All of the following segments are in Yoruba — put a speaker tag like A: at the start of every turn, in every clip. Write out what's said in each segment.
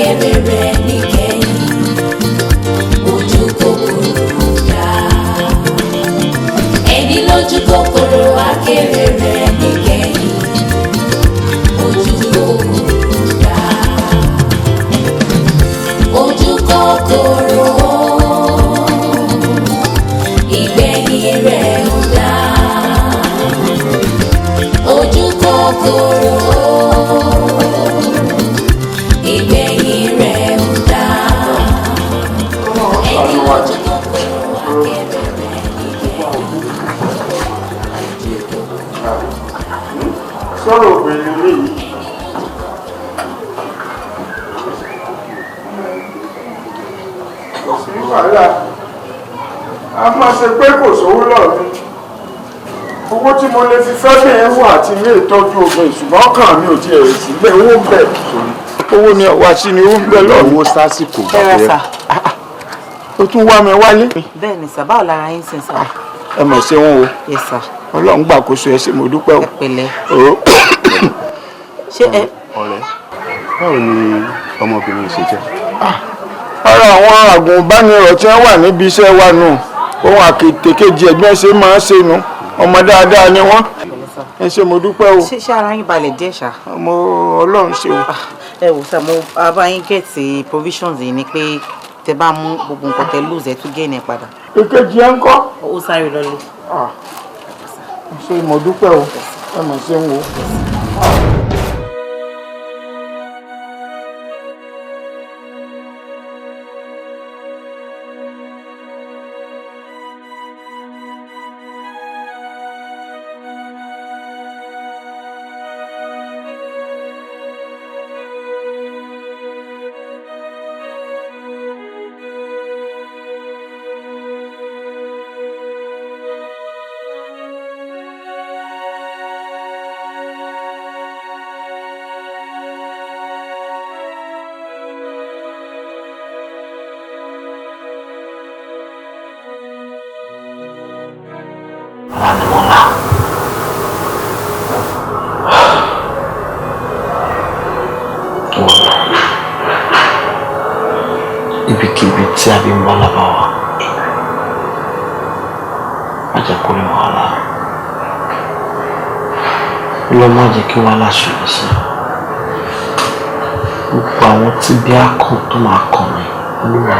A: kéré rẹ̀ níkẹyìn. Ojú kòkòrò dá. Ẹni lójú kòkòrò á kéré rẹ̀ níkẹyìn. Ojú kòkòrò dá. Ojú kòkòrò ìgbẹ̀yìn rẹ̀ ò dá. Ojú kòkòrò ìgbẹ̀yìn rẹ̀ ò dá. Ẹni lójú kòkòrò akéré rẹ̀ níkẹyìn.
B: Sọ̀rọ̀ obìnrin léyìí. Kò sí wàhálà. A máa ṣe pé kò sówó lọ́ọ̀dún. Owó tí mo lè fi fẹ́ bẹ̀rẹ̀ wà àti ilé ìtọ́jú obìnrin ṣùgbọ́n ọkàn mi ò tiẹ̀ rẹ̀ sí bẹ́ẹ̀ owó ń bẹ̀. Owó ni ọ̀wá sí ni owó ń bẹ lọ́ọ̀.
C: Owó sásìkò
D: ẹ rà sà.
B: O tún wá mi wálé.
D: Bẹ́ẹ̀ ni sà, báwo lára yín sìn sà?
B: Ẹ mọ̀ ṣe wọn o.
D: Yes sà.
B: Ọlọ́run gbàkóso ẹ ṣé mo dúpẹ́ o.
D: Ẹ pẹ̀lẹ́.
B: O.
D: Ṣé ẹ.
C: ọ̀rẹ́ báwo ni ọmọbìnrin ṣe jẹ́?
B: Ara àwọn àgùnbánirọ̀ tí wọ́n wà níbi iṣẹ́ wa nù ohun àkètèkejì ẹ̀gbọ́n ṣe máa ń ṣe nu ọmọ dáadáa ni wọ́n. Ẹ ṣé mo dúpẹ́ o.
D: Ṣé ara yín balẹ̀ díẹ̀ ṣá?
B: Ọmọ Ọlọ́run ṣe o.
D: Ẹ wò sà, mo bá yín gẹ̀ẹ́tì provisions yìí ni pé tẹ bá mú gbogbo nǹkan tẹ lose ẹ tún gé ní padà.
B: Èkejì ẹ ń kọ́.
D: Ó sáré lọlé.
B: Ṣé mo dúpẹ́ o. Ẹ mọ̀ ṣe ń wo.
E: Ibikíbi tí a bí ń bá lábá wa, má jẹ́ kó rí wàhálà. Lọ má jẹ́ kí wàhálà ṣòro sí. Gbogbo àwọn tí bí a kàn tó máa kàn mí, Olúwa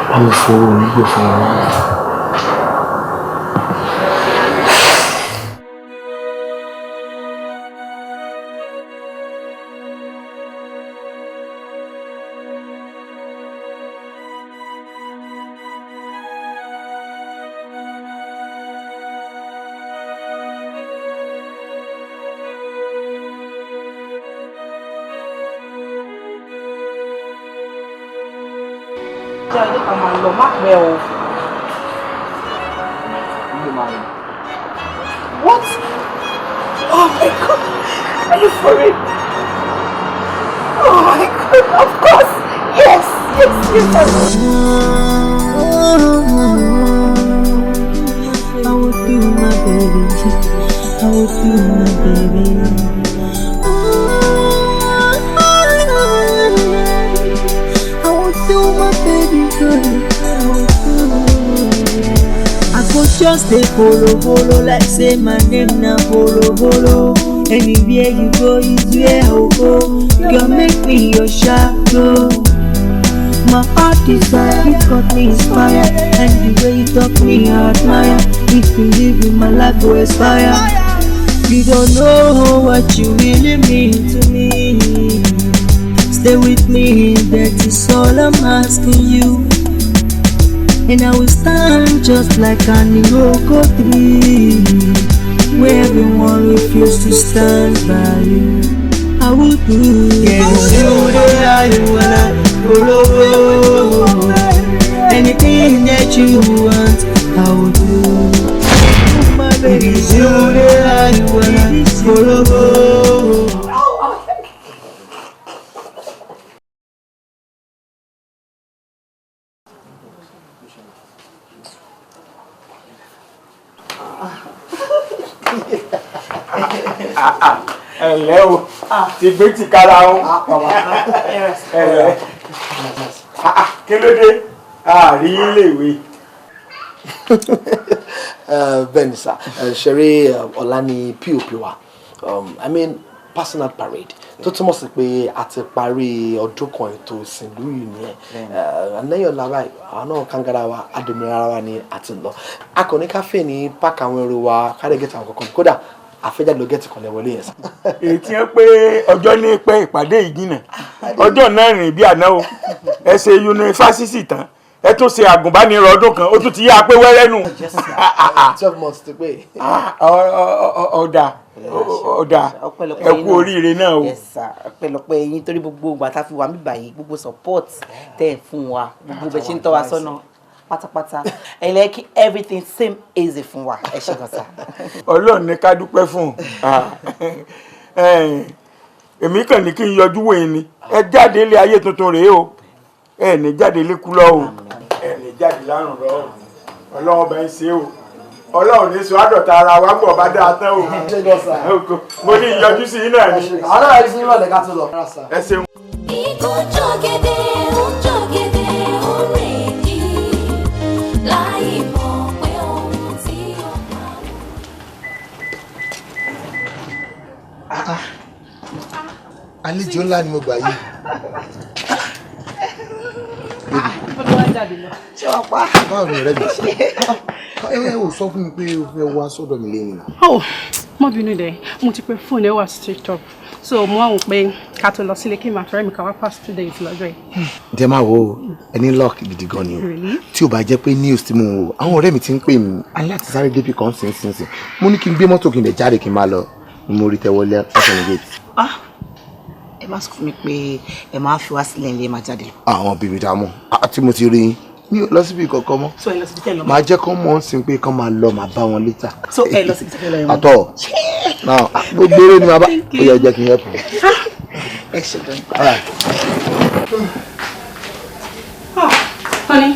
E: bá mi fowó onígbò fún wọn.
D: What? Oh my God! Are you for it? Oh my God! Of course! Yes!
F: I would be my baby. I would be my baby. I would do my baby good. I could just stay follow, like say my name na follow. Anywhere you go is where I'll go. Girl, make me your shadow. My heart desire, you got me inspired. And the way you talk me, I admire. If you live in my life, go aspire. You don't know what you really mean to me. Stay with me, that is all I'm asking you. And I will stand just like an Iroko tree, where everyone refused to stand by you. I will do anything that you want. I will do. It is you that I wanna follow.
B: Ẹ̀lẹ́ o, ti gbé ti kára o. Kí ló dé? Àárí iléèwé.
E: Bẹ́ẹ̀ni sá, ṣeré ọ̀la ni POP wa. I mean personal parade. Tó túmọ̀ sí pé a ti parí ọdún kan ètò ìsìnlú yìí nìyẹn. Lẹ́yìn ọ̀la báyìí, àwọn náà kangara wa, adòmìnira wa ni a ti lọ. A kò ní káfíń ní páàkì àwọn ẹrù wa, káre gẹ̀ẹ́tì àwọn kankan. Kódà àfẹ́jáde ló gẹ̀ẹ́tì kan lẹ wọlé yẹn sá.
B: Èyí tí ń pé ọjọ́ ní pẹ́ ìpàdé ìjìnà. Ọjọ́ náà rìn bí àná o. Ẹ ṣe yunifásitì tán. Ẹ tún ṣe àgùnbánirọ̀ ọdún kan, ó tún ti yá pé wẹ́rẹ́ nù.
E: 12 months ti pé.
B: Ọ̀dà ẹ kú oríire náà o.
D: Yes sir, ọpẹ́lọpẹ́ yín torí gbogbo ìgbà tá fi wà mí báyìí gbogbo support tẹ́ fún wa gbogbo bẹ ṣe ń tọ́ wa sọ́nà pátápátá ẹ lẹ kí everything seem easy fún wa ẹ ṣe gan sa.
B: Ọlọ́run ní ká dúpẹ́ fún èmi kàn ní kí n yọjú wò yín ni ẹ jáde ilé ayé tuntun rèé o ẹ ní jáde lékú lọ o ẹ ní jáde lárùn lọ Ọlọ́run bẹ ń ṣe o Ọlọ́run ní sọ àdọ̀tà ara wa gbọ̀ bá dáa tán o. Mo ní ìyọjú sí iná ni.
E: Àwọn náà yìí sí ìrọ̀lẹ́ ká tó lọ.
B: Ẹ ṣeun.
A: Ikú jọ̀gẹ̀dẹ̀ ó jọ̀gẹ̀dẹ̀ ó rèéjì láì mọ̀ pé ohun tí ó pa.
G: Àlejò ńlá ni mo gbà yìí.
E: Ṣé wọ́n pa?
G: Báwo ni ọ̀rẹ́ mi? Ẹ ò sọ fún mi pé o fẹ́ wá sọ́dọ̀ mi lẹ́yìn.
H: Má bínú dẹ̀, mo ti pe fóònù ẹ wà switched off. So mo wá wò pé ká tó lọ sílé kí n máa fẹ́rẹ́ mi ká wá pass 2 days lọ́jọ́ yìí.
G: Ǹjẹ́ máa wo ẹni lock gidi gan ni o. Tí o bá jẹ́ pé news tí mo wò, àwọn ọ̀rẹ́ mi ti ń pè mí aláti sáré débi kan sínsìnsìn. Mo ní kí n gbé mọ́tò kí n lè jáde kí n máa lọ. Mo rí tẹ́wọ́lé ọ̀sán gate.
D: Ẹ má sọ fún mi pé ẹ máa fi wá sílẹ̀ ilé máa jáde.
G: Àwọn bíbí dààmú àti mo ti rí yín. Mi ò lọ síbi kankan mọ́.
D: So ẹ lọ síbi tẹ́ lọ.
G: Màá jẹ́ kán mọ̀ sí pé kán máa lọ màá bá wọn létà.
D: So ẹ lọ síbi tẹ́ lọ yẹn.
G: Àtọ̀. Náà gbogbo eré ni màá bá. Ó yẹ jẹ́ kí n help.
D: Ẹ ṣe gan.
H: Honey.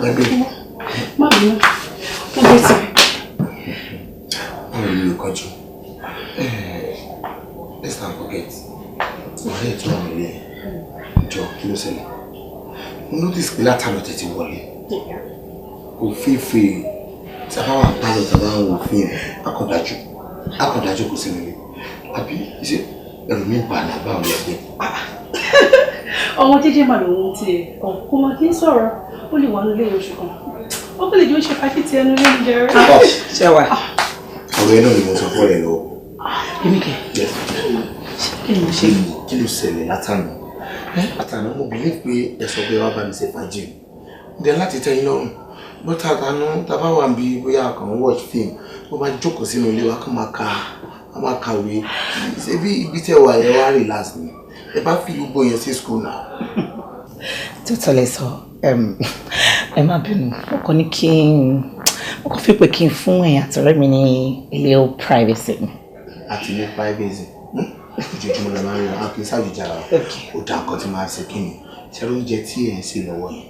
G: My baby.
H: Má bínú. Mo gbé sí.
G: Mo lè kọjú. Let's not forget. Ọ̀rẹ́ ètò àwọn ilé ìjọ kí ló ṣẹlẹ̀? Mo notice pé látàlọ́ tètè wọlé. Kò fífi tí a bá wà pálọ̀ tí a bá wò fíìmù akọ̀dájú kò sí nílé. Àbí ṣe ẹ̀rù mi bà ní àbá òun ẹgbẹ́.
H: Ọmọ jẹ́jẹ́ mà lòun ti kò máa kí ń sọ̀rọ̀ ó lè wà nílé oṣù kan. Ó kò lè jẹ́ oṣù fàákìtì ẹnu lé ní jẹrẹ.
D: Ṣé wà?
G: Ọ̀rẹ́ náà ni mo sọ fún ọ̀rẹ́ lọ.
D: Èmi kẹ̀. Kí ni mo ṣe?
G: Kí ló ṣẹlẹ̀ látàná? Àtàná mo believe pé ẹ̀sọ́ pé wá bá mi ṣe fàájì. Ǹdẹ̀ láti tẹ́ yín lọ́rùn. Bó tàtàná tábà wà bí bóyá kàn watch film, bó bá jókòó sínú ilé wa kàn máa kàwé. Ṣé bí ibi tẹ́ wà ẹ wá relax ni? Ẹ bá fi gbogbo yẹn sí school náà.
D: Tó tọ́lẹ̀ sọ, ẹ má bínú, mo kàn ní mo kàn fi pé kí n fún ẹ̀yin àtọ̀rẹ́ mi ní ilé privacy.
G: Àti ní privacy. Ojoojúmọ́ la máa ń rìn àpè sáàjìjà ó dá nǹkan tí máa ṣe kí ni ṣe oúnjẹ tí ẹ̀ ń ṣe lọ́wọ́ yẹn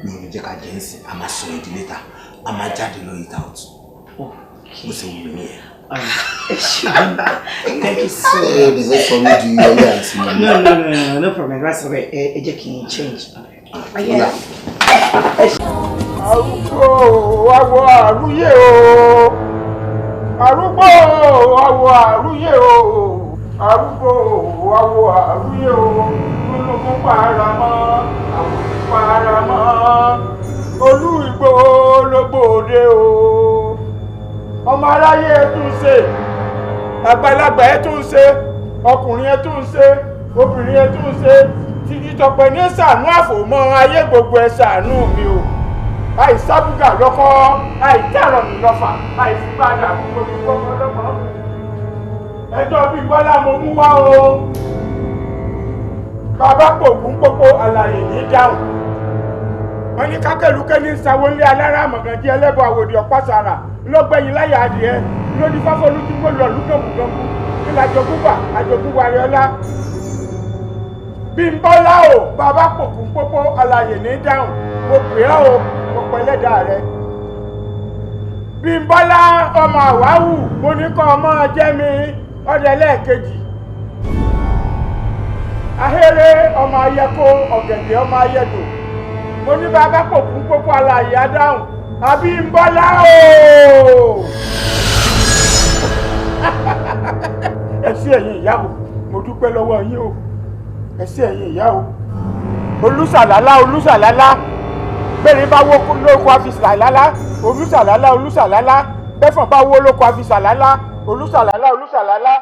G: ní omi jẹ́ ká jẹ́ ń sìn a máa sọ ìdílé ta a máa jáde lọ eat out bó ṣe wù mí ẹ̀.
D: Thank you so much.
G: Ẹ ẹ sọ mí di ọyẹ àti mi.
D: No problem, that's all right. Ẹ jẹ́ kí n change.
B: Arúgbó àwọ̀ àrúyé o. Arúgbó àwọ̀ àrúyé o. Arúgbó àwọ̀ àrúyé o. Olùkún paramọ́, àwòrán paramọ́. Olú Ìgbò lógbòde o. Ọmọ aráyé ẹ tún ṣe, àgbàlagbà ẹ tún ṣe, ọkùnrin ẹ tún ṣe, obìnrin ẹ tún ṣe. Títí tọpẹ ní ṣàánú àfòmọ́ ayé gbogbo ẹ ṣàánú mi o. Àìsábùgà lọ́kọ́, àìtẹ̀rọ̀ mi lọ́fà, àìsípadà gbogbo mi gbọ́mọ lọ́mọ. Ẹjọ́ bí Bọ́lá mo mú wá o. Bàbá pògùn pópó àlàyé ní dáhùn. Wọ́n ní kákẹ́lùkẹ́ ní sanwó-ilé alára àmọ̀gànjì ẹlẹ́bọ̀ àwòdì ọ̀pásàrà lọ́gbẹ̀yìn láyà adìẹ lórí fáfọ́lú tí mo lọ lúgàmùgàmù nílà àjogúnbà àjogúnwà rẹ̀ ọlá. Bí Bọ́lá o, bàbá pògùn pópó àlàyé ní dáhùn. Mo pè ọ́ o, mo pẹ́ lẹ́dàá rẹ. Bí Bọ́lá ọmọ àwáwù, mo ní kọ́ ọmọ jẹ́ mi ọdẹ lẹ́ẹ̀kejì. ahéré ọmọ ayẹko ọ̀gẹ̀dẹ̀ ọmọ ayẹdò mo ní bàbá kò kún pópó alàyè adáhùn Abímbọ́lá o. ẹ sí ẹ̀yin ìyá o mo dúpẹ́ lọ́wọ́ yín o ẹ sí ẹ̀yin ìyá o olùsàlálá bẹ́ẹ̀ni bá wó lóko àfisàlálá olùsàlálá bẹ́fọ̀n bá wó lóko àfisàlálá olùsàlálá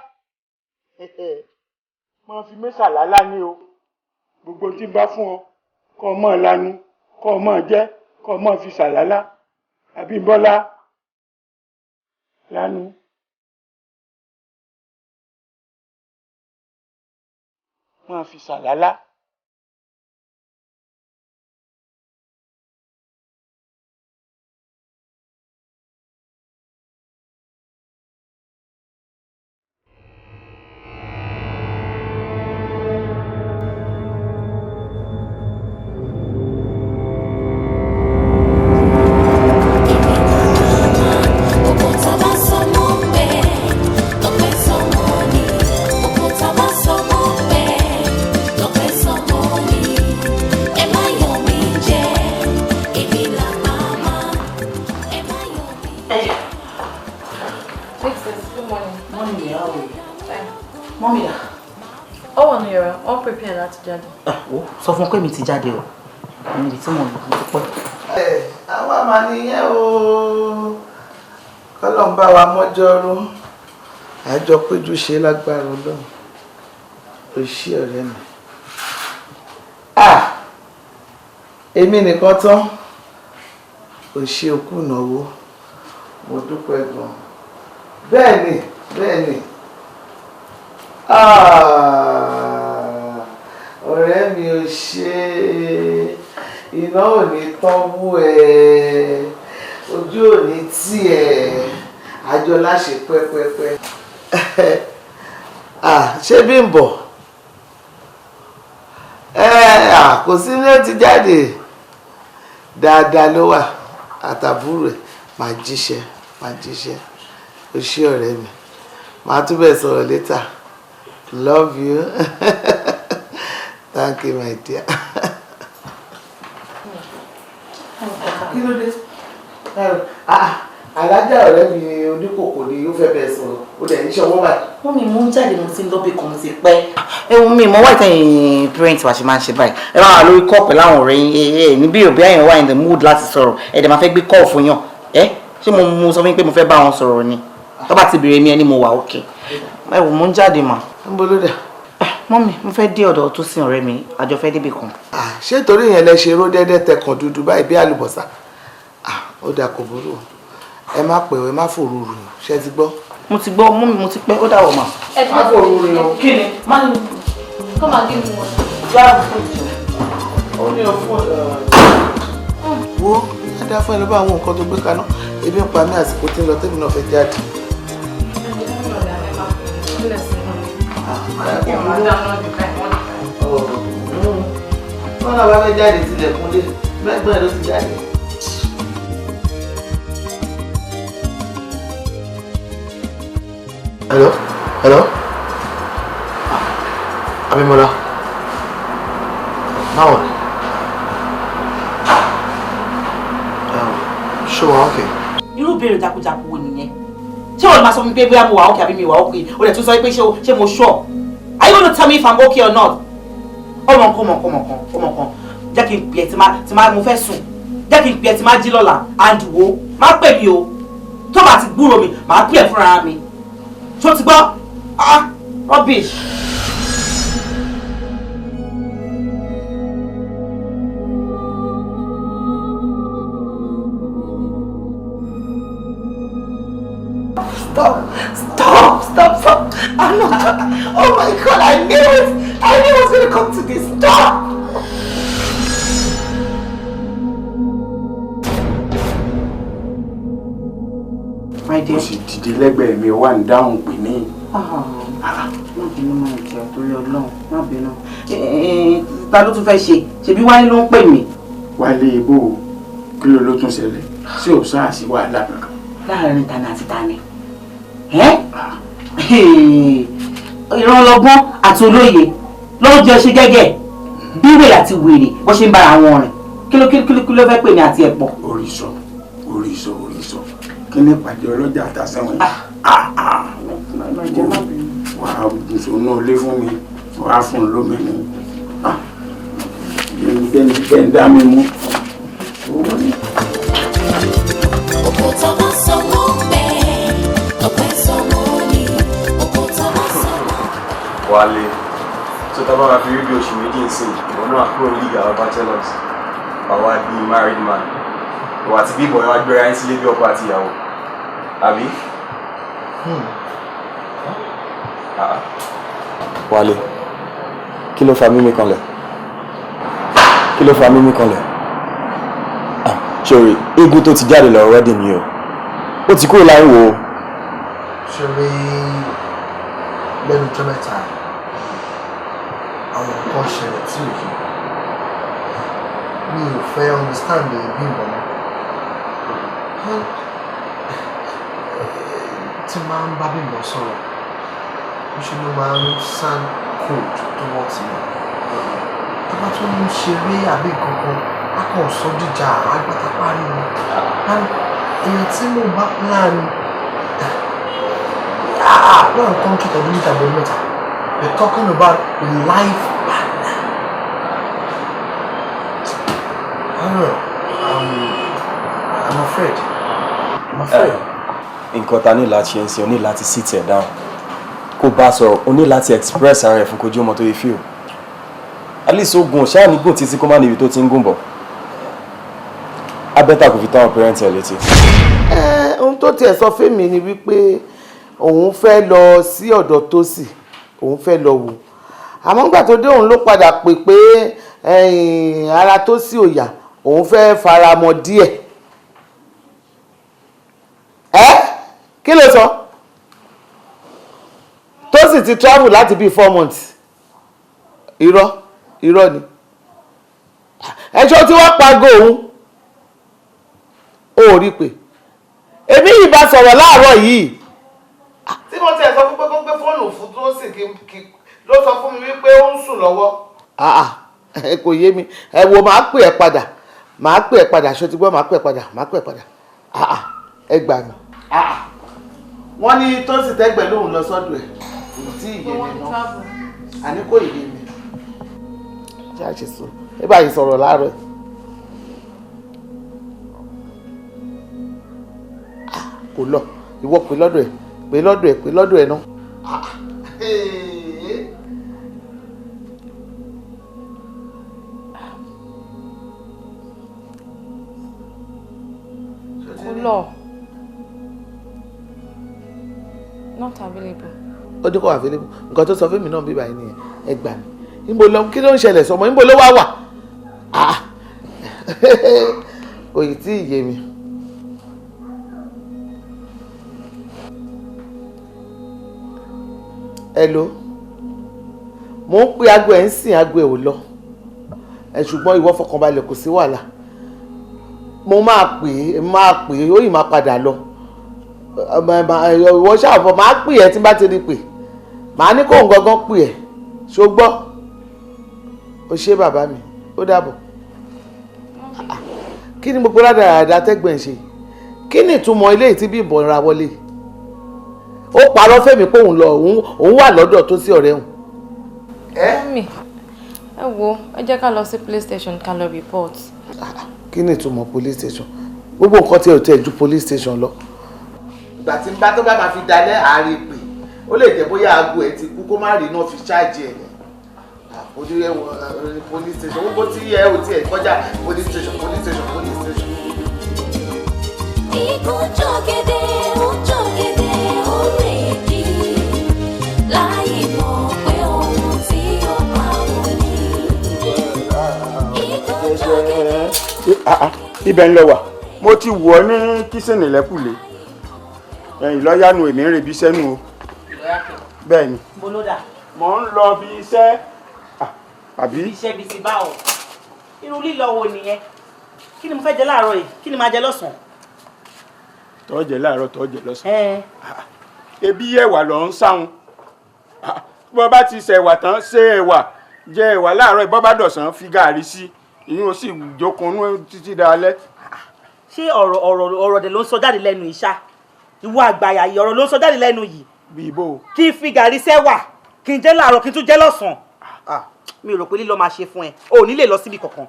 B: máa fi mẹ́sàlálá ní o gbogbo tí n bá fún ọ kọ́ ọ mọ́ lanu kọ́ ọ mọ́ jẹ́ kọ́ ọ mọ́ fi sàlálá Abímbọ́lá lanu. Máa fi sàlálá.
D: Sọ fún pé mi ti jáde o níbi tí mo ti pẹ́.
E: Àwọn àmà nìyẹn o kọ́lọ̀ ń bá wa mọ́jọ́rú àjọ péjú ṣe lágbára Ọlọ́run o ṣí ọ̀rẹ́ mi. Èmi nìkan tán o ṣe okú ìnáwó mo dúpẹ́ gan. Bẹ́ẹ̀ ni ọ̀rẹ́ mi ò ṣe iná ò ní tán wú ẹ ojú ò ní tì ẹ àjọ láṣẹ pẹ́pẹ́pẹ́. Ṣé Bímbọ́ kò sí ní ó ti jáde dáadáa ló wà àtàbúrò ẹ̀ máa jíṣẹ́ o ṣé ọ̀rẹ́ mi máa túbẹ̀ sọ̀rọ̀ later love you. Thank you, my dear. Kí ló dé? Alájà ọ̀rẹ́ mi oníkòkò ni ó fẹ́ bẹ̀rẹ̀ sọ̀rọ̀, ó dẹ̀ ní ṣọwọ́ báyìí.
D: Wọ́n mi mú jáde mo ti ń lọ́bì kan ti pẹ́. Ẹ̀hún mi mọ wá ìtẹ̀yìn parent wa ṣe máa ń ṣe báyìí. Ẹ máa wà lórí kọ́ pẹ̀lú àwọn ọ̀rẹ́ yín níbí òbí àyàn wà in the mood láti sọ̀rọ̀ ẹ̀dẹ̀ máa fẹ́ gbé kọ́ fún yàn. Ṣé mo sọ fún yín pé mo fẹ́ bá wọn sọ̀rọ̀ ni? Tó bá ti bèrè mi ẹni mo wà okay. Ẹ wò mo ń jáde mà.
E: Ń bolo dà.
D: Mọ́mí mo fẹ́ dé ọ̀dọ̀ tó sin ọ̀rẹ́ mi àjọ fẹ́ débì kan.
E: Ṣé torí yẹn lẹ ṣe ró dẹ́dẹ́ tẹkàn dúdú báyìí bí àlùbọ́sà? Ó dà kò burú ẹ má pè ẹ má fòrúurú ṣe ti gbọ́.
D: Mo ti gbọ́ mọ́mí mo ti pẹ́ ó dàwọ̀ mà.
H: Ẹ ti má fòrúurú o. Kí ni? Má ní kọ́ máa gé mu wọn.
D: Láàbù fún ìjọ.
E: Ó ní ọ̀fun wo adá fún ẹ lọ bá àwọn nǹkan tó gbé kaná ebi ń pa mí àsìkò tí ń lọ tẹ́mi náà fẹ́ jáde. Wọ́n náà bá fẹ́ jáde sílẹ̀ kúnlé gbẹ́gbẹ́ ló ti jáde. Hello? Abímbọ́lá. Báwo ni? Ṣé wàá okay?
D: Irú ìbéèrè jakujaku wo nìyẹn? Ṣé o máa sọ fún mi pé bóyá mo wà okay àbí mi wà okay? O lè tún sọ pé ṣé mo sure? Are you going to tell me if I'm okay or not? Ọmọ kan. Jẹ́ kí n pè ẹ́ tí máa mo fẹ́ sùn. Jẹ́ kí n pè ẹ́ tí máa jí lọ́la. And wo, má pè mí o. Tó bá ti gbúrò mi, màá pè ẹ́ fúnra mi. Ṣé o ti gbọ́? Rubbish. Stop. I'm not. Oh my God, I knew it. I knew it was going to come to this. Stop. My dear.
B: Ó sì dìde lẹ́gbẹ̀ẹ́ mi wà ń dáhùn pè ní.
D: Má bínú máa jẹ́ torí Ọlọ́run, má bínú. Ta ló tún fẹ́ ṣe? Ṣebí Wálé ló ń pè mí.
B: Wálé ibò kí ló tún ṣẹlẹ̀? Ṣé ò sáà sí wàhálà kankan?
D: Láàárín tani àti tani. Ìrànlọ́gbọ́n àti olóye lọ́jọ́ ṣe gẹ́gẹ́ bí wèrè àti wèrè bó ṣe ń bára wọn rìn kí ló fẹ́ pè ní àti ẹ̀pọ̀.
B: oríṣọ kí ni ìpàdé ọlọ́jà àtàsẹ́wọ̀n wàá bùsùn náà lé fún mi wàá fún un lómi ni bẹ́ẹ̀ ń dá mi mú.
A: Òkúta bá sọ mọ́ bẹ́ẹ̀, ọ̀pẹ sọ mọ́ ni. Òkúta bá sọ mọ́.
I: Wálé, tó tá bá máa fi rí bí oṣù méjì ń sìn, ìwọ náà kúrò ní league àwọn bachelors, àwa di married man. Ìwà àti bí ìbọn yẹn wá gbéra yín sílé bí ọkọ àti ìyàwó. Àbí? Wálé, kí ló fa mímí kanlẹ̀? Kí ló fa mímí kanlẹ̀? Ṣòrí, eégún tó ti jáde lọ wedding ni o. Ó ti kúrò láì wò ó.
G: Ṣòrí lẹ́nu ọjọ́ mẹ́ta àwọn nǹkan ṣẹlẹ̀ tí ò yé. Mi ò fẹ́ understand bí ìbọn náà. Tí máa ń bá Bímbọ́ sọ̀rọ̀, ṣe ló máa ń sound cold towards me. Tó bá tún ń ṣeré àbí kankan, a kàn sọ jíjà àgbàtà pariwo. Èèyàn tí mo bá plan one country tọdún níta bọ̀ mẹ́ta, we're talking about life partner. I'm afraid.
I: Nǹkan ta ní láti ṣe ń sin, o ní láti sit ẹ̀ down. Kó bá sọ̀rọ̀, o ní láti express ara ẹ̀ fún kojú ọmọ tó yẹ fíò. At least ó gùn ṣáà ní gùn títí kó má níbi tó ti ń gùn bọ̀. Abẹ́tà kò fi táwọn parents ẹ̀ létí.
E: Ohun tó tiẹ̀ sọ fẹ́mi ni wípé òun fẹ́ lọ sí ọ̀dọ̀ Tósì, òun fẹ́ lọ wò. Àmọ́ nígbà tó dé òun ló padà pè pé ara Tósì ò yá, òun fẹ́ faramọ́ díẹ̀. Kí ló sọ? Tósì ti travel láti bíi 4 months. Irọ́ ni. Ẹjọ́ tí wọ́n pagó òun ó rí pé èmi yìí bá sọ̀rọ̀ láàárọ̀ yìí. Tí mo tiẹ̀ sọ fún pé kó gbé fóònù fún Tósì ló sọ fún mi wípé ó ń sùn lọ́wọ́. Kò yé mi. Ẹ wo máa pè ẹ́ padà ṣó ti gbọ́ máa pè ẹ́ padà. Ẹ gbà mí. Wọ́n ní Tósì tẹ́gbẹ̀ lóhùn lọ sọ́dọ̀ ẹ̀ kò tí ì yé mi náà. Àní kò yé mi. Ṣé a ṣe sọ? Ẹ bá yìí sọ̀rọ̀ láàárọ̀. Kò lọ. Ìwọ pè lọ́dọ̀ ẹ̀ náà.
J: Kò not available.
E: Ó dín kọ́ available. Nǹkan tó sọ fún mi náà bí báyìí nìyẹn. Ẹ gbà mí. Níbo lọ kí ló ń ṣẹlẹ̀ sọmọ? Níbo ló wá wà? Kò yìí tí ì yé mi. Hello. Mo ń pe aago ẹ̀ ń sìn aago ẹ̀ ò lọ. Ṣùgbọ́n ìwọ fọkànbalẹ̀ kò sí wàhálà. Mo máa pè é, ó yìí máa padà lọ. Ìwọ ṣàfọ̀ máa pè ẹ́ tí bá ti rí pè. Màá ní kóun gangan pè ẹ́. Ṣó gbọ́? O ṣé bàbá mi, ó dàbọ̀. Kí ni gbogbo ládàradà tẹ́gbẹ̀ ń ṣe? Kí ni ìtumọ̀ ilé tí Bímbọ́ ra wọlé? Ó parọ́ fẹ́mi pé òun wà lọ́dọ̀ tó sí ọ̀rẹ́ òun.
J: Mọ́mì, ẹ wo, ẹ jẹ́ ká lọ sí police station ká lọ report.
E: Kí ni ìtumọ̀ police station? Gbogbo nǹkan tí ò tẹ̀ ju police station lọ. Ìgbà tí bá tó bá máa fi dalẹ̀ àárín pè, ó lè jẹ́ bóyá aago ẹ̀ ti kú kó má rí náà fi ṣáàjì ẹ̀. Ojú ẹ̀ police station, gbogbo tí ẹ ò tiẹ̀ kọjá police station.
A: Ikú jọ̀gẹ̀dẹ̀, ó jọ̀gẹ̀dẹ̀, ó lè di láì mọ̀ pé ohun tí ó pa òun ni. Ikú jọ̀gẹ̀dẹ̀.
B: Ibẹ̀ ń lọ wà. Mo ti wọ̀ ní kíṣìnì lẹ́kùlé. Ìlọ́yànù èmi ń rebi iṣẹ́ nù o. Bẹ́ẹ̀ ni. Mo ń lọ bí iṣẹ́. Àbí?
D: Iṣẹ́ bíi ti bá ọ. Irú lílọ wo nìyẹn? Kí ni mo fẹ́ jẹ láàárọ̀ yìí? Kí ni màá jẹ lọ́sàn-án?
B: Tó jẹ láàárọ̀, tó jẹ lọ́sàn-án. Ebi ẹ̀wà lọ ń sáhun. Bó bá ti ṣẹ̀wà tán, ṣe ẹ̀wà. jẹ ìwà láàárọ̀ ìbọn bá dọ̀sán fi gàrí sí ìyún ó sì jókòó títí dalẹ́.
D: ṣé ọ̀rọ̀ dẹ̀ ló ń sọ jáde lẹ́nu ìṣá ìwọ àgbàyà yìí ọ̀rọ̀ ló ń sọ jáde lẹ́nu yìí.
B: bíbó.
D: kí n fi gàrí sẹ́wà kí n jẹ́ láàárọ̀ kí n tún jẹ́ lọ́sàn-án mi ò rò pé lílọ máa ṣe fún ẹ o ò ní lè lọ síbi kankan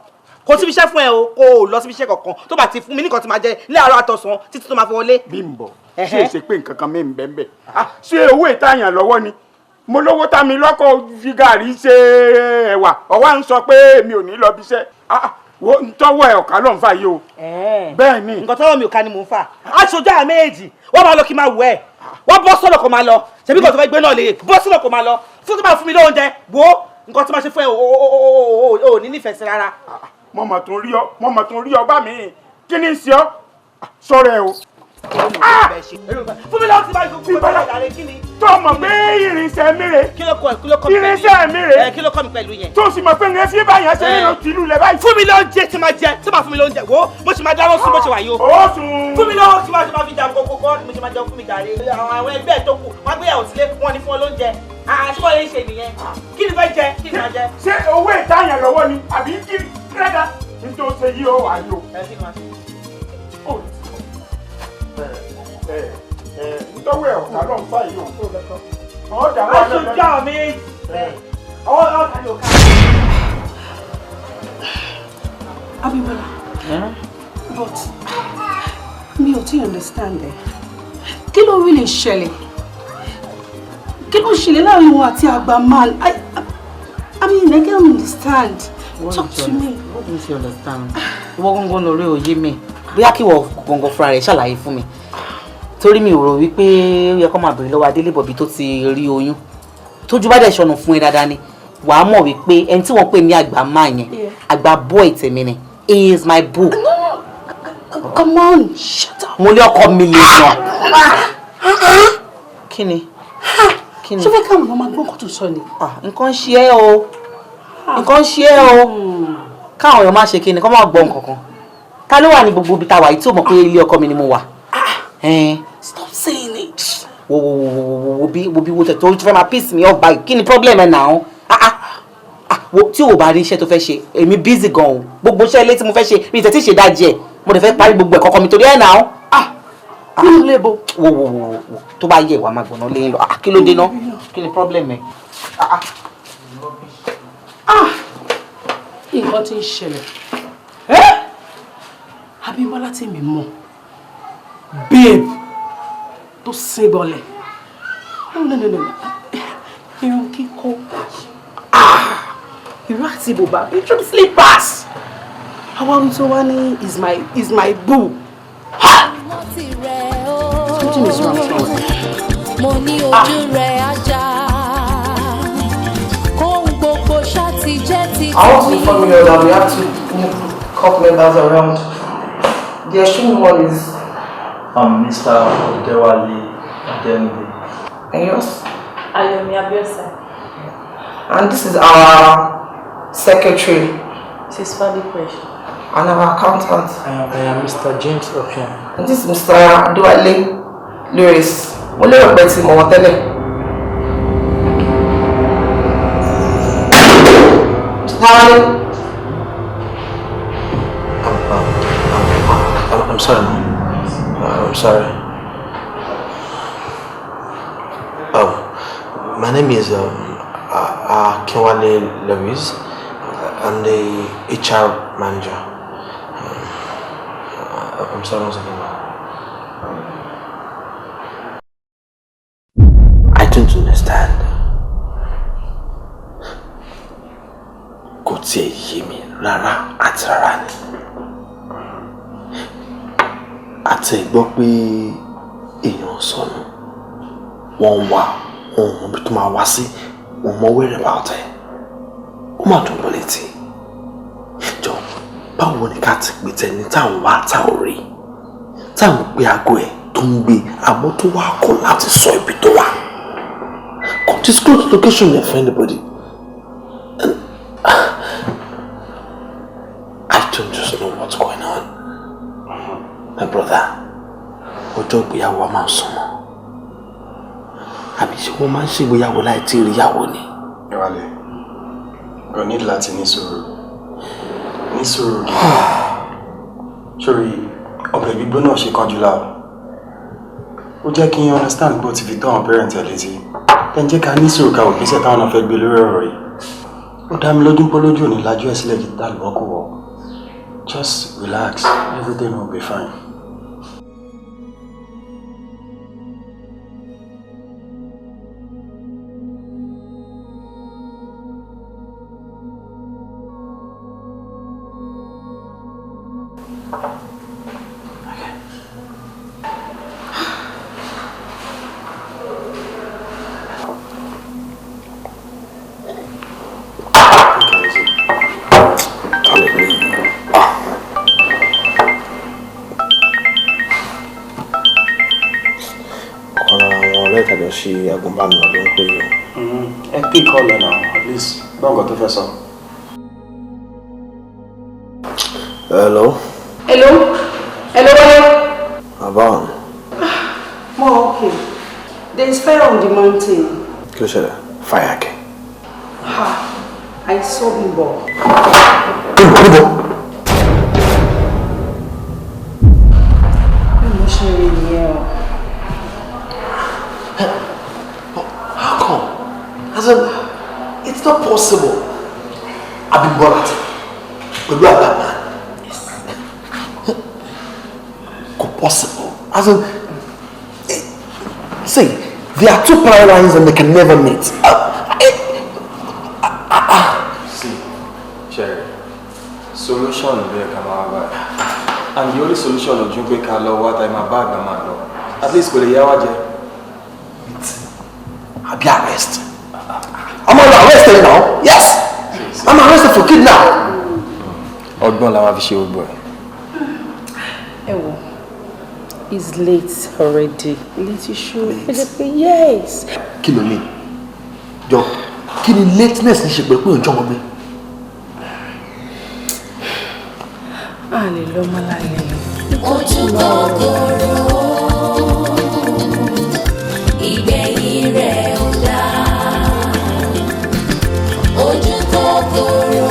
D: kò síbi iṣẹ́ fún ẹ o kò lọ síbi iṣẹ́ kankan tó bá ti fún mi nìkan tí máa jẹ láàárọ̀ àtọ̀sán títí tó máa fi wọlé.
B: Bímbọ́ ṣé èsè pé nǹkan kan mi ń bẹ́ẹ̀ bẹ́ẹ̀ ṣé owó ìtàyàn lọ́wọ́ ni mo lówó tá mi lọ́kọ̀ fi gàrí ṣe ẹ̀wà ọ̀wá ń sọ pé mi ò ní lọ bí iṣẹ́ wo tọ́wọ́ ẹ̀ ọ̀ká ló ń fà yìí o. bẹ́ẹ̀ ni.
D: nǹkan tọ́wọ́ mi ò ká ni mò ń fà aṣojú àmì méjì wọ́n máa lọ kí n máa wù ẹ́ wọ́n bọ́ sọ́dọ̀ kó máa lọ ṣèbí kan tó fẹ́ gbé náà lè bọ́ sọ́dọ̀ kó máa lọ fún tó bá fún mi lóúnjẹ wo nǹkan tí máa ṣe fún ẹ o ní nífẹ̀ẹ́ sí rárá.
B: mo mọ̀ tó rí ọba mi kí ni ń ṣe ọ́ sọ̀rọ̀ ẹ o.
D: fún mi lọ́wọ́ tí bá gbogbo ọ̀dọ́ ìdàrẹ́ kí ni.
B: tó mọ̀ pé irinṣẹ́ mi rè.
D: kí ló kọ́ mi pẹ̀lú yẹn.
B: irinṣẹ́ mi rè.
D: kí ló kọ́ mi pẹ̀lú yẹn.
B: tó sì mọ̀ pé nǹkan fi báyà ṣe nínú tìlú lẹ̀ báyìí.
D: fún mi lóúnjẹ tí máa jẹ tí máa fún mi lóúnjẹ wo mo sì máa dáná sí bó ṣe wà yìí o.
B: ó sùn.
D: fún mi lọ́wọ́ tí máa fi jà gbogbo kọ́ mo ṣe máa jẹun fún mi gàrí. àwọn ẹgbẹ́ tó kù wọ́n gbéyàwó sílé wọn ní fún ọ lóúnjẹ àṣìwọ́ yẹn ṣe nìyẹn kí ni fẹ́ jẹ kí ni máa jẹ.
B: ṣé owó ìtàyàn lọ́wọ́ ni àbí kí rẹ́dà nítorí ṣe yí ó wà yìí o.
D: kí ni máa ṣe.
B: nítorí ẹ̀ ọ̀tá ló ń fà yìí o. ọ̀dà wà lọ́dọ̀.
D: aṣojú àwọn méjì ọwọ́ ọ̀tá ló ká.
H: Abímbọ́lá but mi ò tí understand ẹ kí ló rí lè ṣẹlẹ̀ kí ló ṣẹlẹ̀ láàrin wọn àti àgbà man I mean I can't understand talk to me.
D: What do you understand? ìwọ gbọ́ngàn lórí òye mi bóyá kí wọ́n gbọ̀ngàn fúnra rẹ̀ ṣàlàyé fún mi torí mi ò rò wípé ó yẹ kó máa bèrè lọ́wọ́ adélébọ̀bí tó ti rí oyún tójú bá dẹ̀ ṣọnù fún ẹ dáadáa ni wàá mọ̀ wípé ẹni tí wọ́n pè ní àgbà máa yẹn àgbà boy tèmi ni he is my boo.
H: Come on shut up.
D: mo lé ọkọ mi lè sàn. kí ni.
H: ṣé fẹ́ káwọn ọmọ gbọ́n kó tó sọ ni.
D: nǹkan ṣe é o nǹkan ṣe é o káwọn èèyàn má ṣe kí ni kó má gbọ́ nǹkan kan ta ló wà ní gbogbo ibi tá a wà yìí tí ò mọ̀ pé ilé ọkọ mi ni mo wà.
H: Stop saying it.
D: wo bí wo tẹ̀ tó fẹ́ máa piss me off báyìí kí ni problem ẹ̀ náà tí o bá rí iṣẹ́ tó fẹ́ ṣe èmi busy gan o gbogbo iṣẹ́ ilé tí mo fẹ́ ṣe mi tẹ̀ tí ṣe dájẹ́ ẹ̀ mo dẹ̀ fẹ́ parí gbogbo ẹ̀ kọ́kọ́ mi torí ẹ̀ náà.
H: nínú ilé bo.
D: wo tó bá yẹ ìwà máa gbọ̀nà lẹ́yìn lọ kí ló dé ná kí ni problem ẹ̀.
H: nǹkan tí ń ṣẹlẹ̀ Abímbọ́lá tí mi mọ̀ babe tó sébọlẹ̀ no irun kíkó irú àti bùbá bedroom slippers àwa wí tó wá ní is my boo. Something is wrong with you.
A: Mo ní ojú rẹ̀ ajá kóhun gbogbo ṣáàtì jẹ́ ti tèmi.
E: I want to inform you that we have two cult members around. The extreme one is
K: Mr. Odewale Adenide.
E: and yours?
J: Ayomi Abiosa.
E: And this is our secretary.
J: She's fairly fresh.
E: And our accountant.
K: I am Mr. James Opian.
E: And this is Mr. Adewale Lewis. Mo lérò pé tí mo wọ́n tẹ́lẹ̀.
G: I'm sorry. I'm sorry. My name is Akinwale Lewis. I'm the HR manager. I'm sorry once again. I don't understand. Kò tiẹ̀ yé mi rárá àti rárá ni. Àti gbọ́ pé èèyàn sọnù wọ́n wá ohun ibi tó máa wá sí wọ́n mọ whereabout ẹ̀ ó máa dùn gbọ́ létí. Jọ báwo ni ká ti pè tẹni táwọn wá tá ò rí táwọn gbé aago ẹ̀ tó ń gbé àmọ́ tó wá kọ̀ láti sọ ibi tó wà kò disclose location yẹn for anybody. I don't just know what's going on. My brother, ọjọ́ ìgbéyàwó wa máa ń súnmọ́. Àbí ṣé wọ́n máa ń ṣègbéyàwó láì tí ì rí ìyàwó ni?
B: Ìwàlẹ̀,
I: o ní láti ní sùúrù gidi. Sórí ọbẹ̀ gbígbóná ṣe kánjú láàrú. Ó jẹ́ kí n understand bó ti fi tó àwọn parents ẹ̀ létí. Then jẹ́ ká ní sùúrù ká ògbésẹ̀ táwọn náà fẹ́ gbé lórí ọ̀rọ̀ yìí. Ó dá mi lójú pé lójú òní lajú ẹ̀ sílẹ̀ kí dàlúwọ́ kò wọ̀. Just relax, everything will be fine.
E: Ṣe agúnbàmí ọdún pé yọ.
I: Ẹ pè kọ́lẹ̀ náà, at least gbọ́ngàn tó fẹ́ sọ.
E: Hello.
H: Hello. Hello, hello.
E: Aban.
H: More okay. There is fire on the mountain.
E: Kí ló ṣẹlẹ̀? Fire kẹ̀.
H: Ha! I saw Bimbo.
E: Bimbo?
H: Bí mo ṣe rí nìyẹn o.
E: How come? It's not possible. I've been bothered. Pẹ̀lú àgbàgbà. Kò possible. See, there are two power lines and they can never meet.
I: See, Cherry, solution there come out. And the only solution of Junpe Kalo, what I'm about, at least with the Yawaje.
E: I'll be arrested. I'm arrested now. Yes. I'm arrested for kidnapping.
I: Ọgbọ́n la wá fi ṣe gbogbo ẹ̀.
H: Ewo, it's late already. Late issue. Yes.
E: Kí ló mean? Jọ, kí ni lateness ní ṣe pẹ̀lú pé òjò ọmọ mi?
H: A lè lọ mọ́ láyé.
A: Ojú kòkòrò, ìgbẹ̀yìn rẹ̀ ò dáa. Ojú kòkòrò,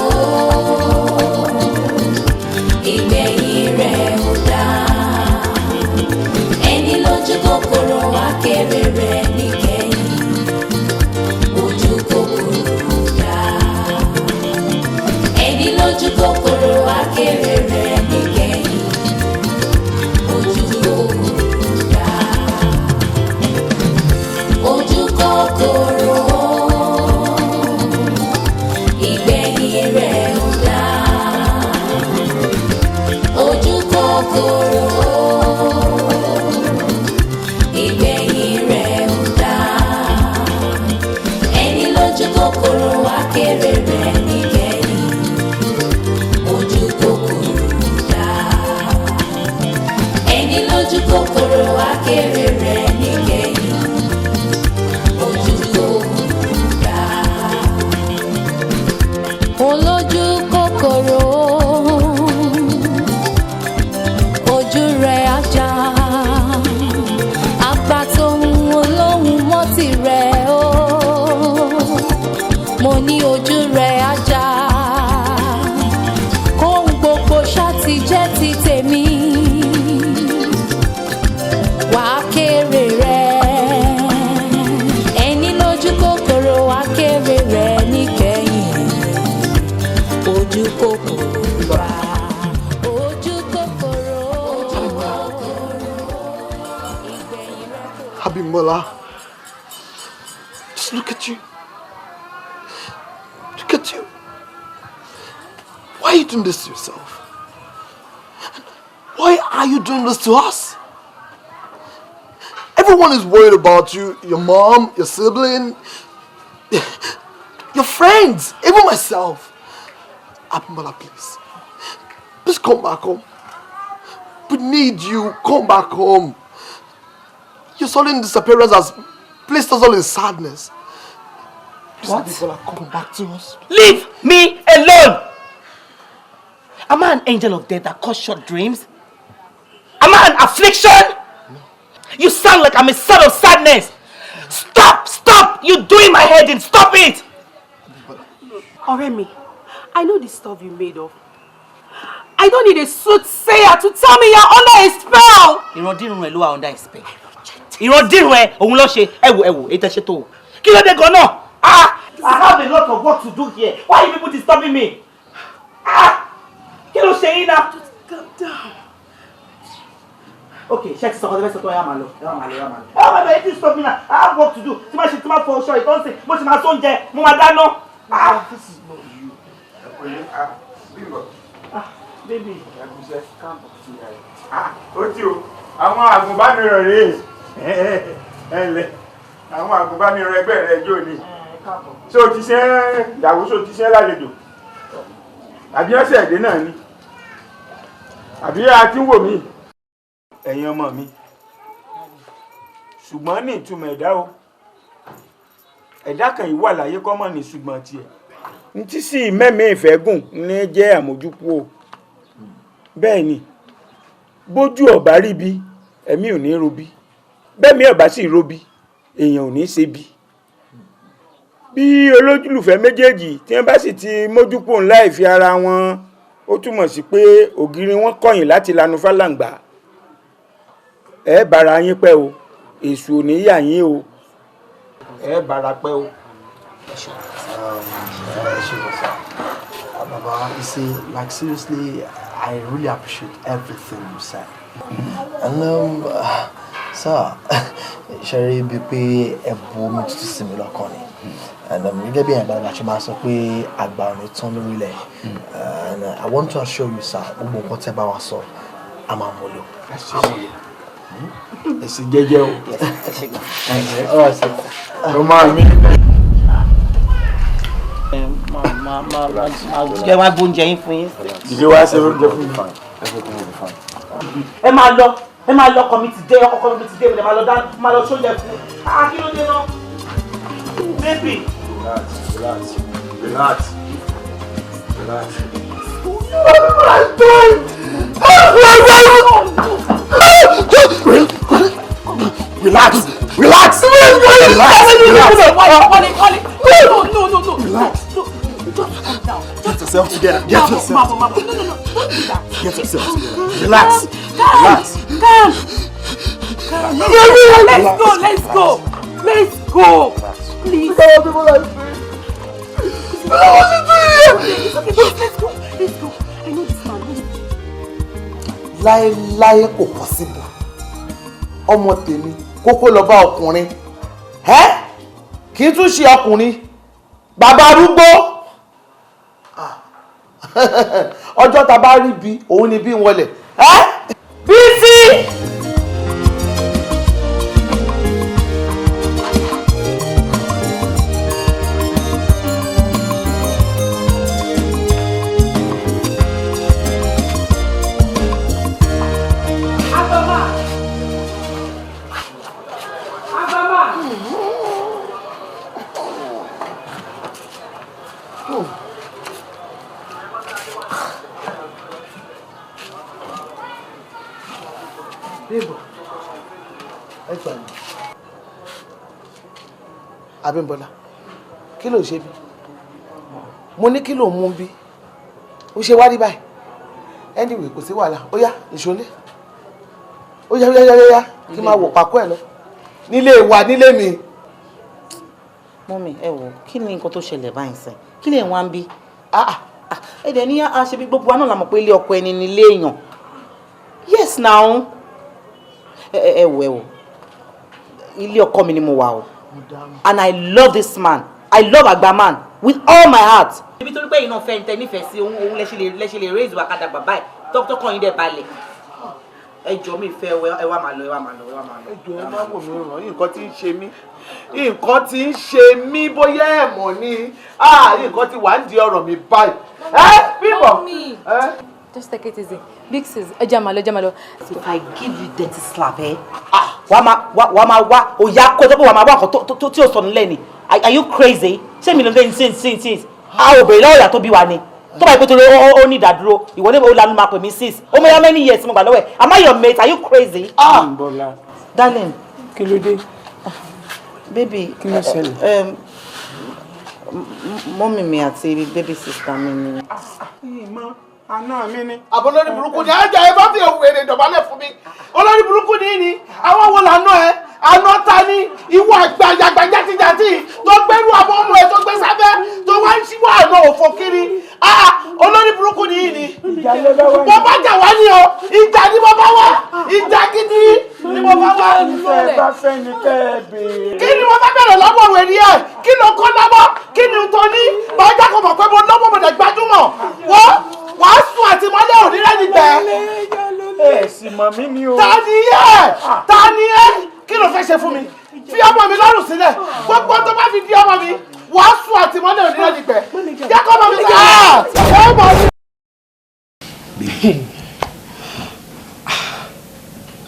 A: ìgbẹ̀yìn rẹ̀ ò dáa. Ẹni lójú kòkòrò wá kéré rẹ̀ níkẹyìn. Ojú kòkòrò dáa. Ẹni lójú kòkòrò wá kéré rẹ̀ níkẹyìn. Ojú kòkòrò dáa. Ojú kòkòrò, ìgbẹ̀yìn rẹ̀ ò dáa. Ojú kòkòrò, ìgbẹ̀yìn rẹ̀ ò dáa. Ẹni lójú kòkòrò wá kéré rẹ̀ níkẹyìn. Ojú kòkòrò dáa. Ẹni lójú kòkòrò wá kéré rẹ̀ níkẹyìn. Ojú kòkòrò dáa. Olójú kòkòrò, ojú rẹ̀ ajá. Àgbà tó ń olóhùn mọ́ tirẹ̀ o. Mo ní ojú rẹ̀ ajá. Kóhun gbogbo ṣáàtì jẹ́ ti tèmi. Wàá kéré rẹ̀. Ẹni lójú kòkòrò wàá kéré rẹ̀ níkẹyìn. Ojú kòkòrò wá. Ojú kòkòrò. Ìgbẹ̀yìn rẹ̀ kò.
E: Abimbola, just look at you. Look at you. Why are you doing this to yourself? Why are you doing this to us? Everyone is worried about you, your mom, your sibling, your friends, even myself. Abimbola, please. Please come back home. We need you. Come back home. Your sudden disappearance has placed us all in sadness. Please,
D: What?
E: Abimbola, come back to us.
D: Leave me alone! Am I an angel of death that caused short dreams? Am I an affliction? No. You sound like I'm a son of sadness. Stop! Stop! You're doing my head in. Stop it!
H: Oremi, I know the stuff you made of. I don't need a soothsayer to tell me you're under a spell.
D: Ìrandírun ẹ ló wà under a spell. Ìrandírun ẹ òun ló ṣe ẹ wò ètò ṣe tó. Kí ló dé gan-an? I have a lot of work to do here. Why are you people disturbing me? Kí ló ṣe yín náà?
H: Just calm down.
D: Okay, check this out. Ẹ máa lọ. It is stop me now. I have work to do. Tí máa fọ ọṣọ ìtọ́nsìn, mo sì máa sóúnjẹ, mo máa dáná.
B: This is not you.
D: Baby.
B: Ó tí o, àwọn àgùnbánirọ̀ rèé. Àwọn àgùnbánirọ̀ ẹgbẹ́ rẹ̀ jò ní. Ṣé o ti ṣe ìyàwó ṣé o ti ṣe lálejò? Àbí ọ̀sẹ̀ èdè náà ni? Àbí a ti ń wò mí? Ẹ̀yin ọmọ mi. Ṣùgbọ́n ní ìtumọ̀ ẹ̀dá o. Ẹ̀dá kan yìí wà láyé kọ́mọ̀ ní ṣùgbọ́n tiẹ̀. Ní tí sì mẹ́mí ìfẹ́ gùn ní jẹ́ àmójúkú o. Bẹ́ẹ̀ ni, bójú ọ̀bá rí bí, ẹ̀mí ò ní robí. Bẹ́ẹ̀mí ọ̀bá sì robí, èèyàn ò ní ṣe bí. Bí olójúlùfẹ́ méjèèjì tí wọ́n bá sì ti mójúpò ńlá ìfi ara wọn, ó túmọ̀ sí pé ògiri wọn kọ̀yìn láti lanu fálàǹgbà. Ẹ bára yín pẹ́ o, èṣù ò ní yà yín o. Ẹ bára pẹ́ o.
E: Baba, you see, like seriously, I really appreciate everything you said. And sir, Sherry, be pay a woman to see me like honey. And you get behind that she must pay about it on the relay. And I want to assure you, sir, whatever I saw, I'm a molo.
B: It's a JJ.
E: Oh, sir.
B: Don't mind me.
D: Jẹ́ wá gbóúnjẹ yín fún yín.
B: Ìdí wá ṣe oúnjẹ fún mi.
C: Everything will be fine.
D: Ẹ máa lọ ọkọ mi ti dé ẹ máa lọ sóúnjẹ fún. Kí ló dé náà? Baby.
B: Relax. Relax. No. Relax. Get yourself together. Get yourself together. Relax.
H: Let's go. Please. Let's go. I know this man.
E: Láéláé kò possible. Ọmọ tèmi kókó lọ bá ọkùnrin. Kì í tún ṣe ọkùnrin. Bàbá arúgbó. Ọjọ́ tá bá rí bí òun ni bí wọlé. Bísí. Abímbọ́lá, kí ló ṣe bí? Mo ní kí ló mú bí? Ó ṣe wá rí báyìí. Anyway, kò sí wàhálà. Ó yá, ìṣólé. Ó yá. Kí máa wò pàkó ẹ̀ lọ. Nílé wa, nílé mi.
D: Mọ́mì, ẹ wò, kí ni nǹkan tó ṣẹlẹ̀ báyìí sẹ́yìn? Kí lè wá ń bí? Ẹ̀dẹ̀ ní àṣẹ bí gbogbo wa náà la mọ̀ pé ilé ọkọ ẹni ni ilé èèyàn. Yes now. Ẹ wò. Ilé ọkọ mi ni mo wà o. And I love this man. I love Agba man with all my heart. Ibi tó rí pé iná fẹ́ ń tẹ nífẹ̀ẹ́ sí ohun lẹ́ṣẹ̀ lè raise wa kadà bàbá ẹ̀ tọ́kítọ́ kan yín dẹ̀ balẹ̀. Ẹ jọ̀ọ́ mi fẹ́ ẹ wá máa lọ.
E: Ẹ jọ̀ọ́ ẹ má wò mí ràn, nǹkan tí ń ṣe mí bóyá ẹ mọ̀ ni. Nǹkan tí wà ń di ọ̀rọ̀ mi báyìí. Bímbọ́.
J: Just take it easy. Big sis, ẹ jẹ́ máa lọ.
D: If I give you dirty slap, wàá máa wá òyà kó tó pé wàá máa wá nǹkan tí ò sọnù lẹ́ni. Are you crazy? Ṣé mi ló dé since? A ò bèrè lọ́wọ́ ìyá tó bí wa ni. Tó bá yẹ pé torí ó ní ìdádúró, ìwọ ní ó lanu máa pè mí sis. Ó mọ ya many years mo gbà lọ́wọ́ ẹ̀. Am I your mate? Are you crazy?
B: Bọ́lá.
D: Darling.
B: Kí ló dé?
D: Baby.
B: Kí ló ṣẹlẹ̀?
D: mọ́mì mi àti baby sister mi ni.
B: Àná mi ni.
E: Àbọ̀lórí burúkú ni ajá ẹ bá fi òwú èrè dọ̀bálẹ̀ fún mi. Olórí burúkú ni àwọn wo lànà ẹ? Àná ta ni ìwọ àgbàjàgbà játijàti tó gbẹ́rù àwọn ọmọ ẹ tó gbé sábẹ́ tó wá ń ṣíwọ́ àná òfò kiri. Olórí burúkú ni. Mo bá jà wá ní o, ìjà ni mo bá wá, ìjà gidi ni mo bá wá.
B: Ẹ bá fẹ́ ni kẹ́ ẹ béèrè.
E: Kí ni mo bá bẹ̀rẹ̀ lọ́wọ́ wẹ̀rí ẹ̀? Kí ló kọ́ lọ́wọ́? Kí ni tó ní? Bàá jákò mọ̀ pé mo lọ́wọ́ mo dẹ̀ gbajúmọ̀. Wàá sùn àti mọ́lẹ̀ òní lẹ́ni gbẹ̀.
B: Ẹ sì mọ̀ mí ni o.
E: Ta ni ẹ́? Kí ló fẹ́ ṣe fún mi? Fi ọmọ mi lọ́rùn sílẹ̀. Gbogbo tó bá fi di ọmọ mi, wàá sùn àti mọ́lẹ̀ òní lẹ́ni gbẹ̀. Jẹ́ kọ́ ọmọ mi sá.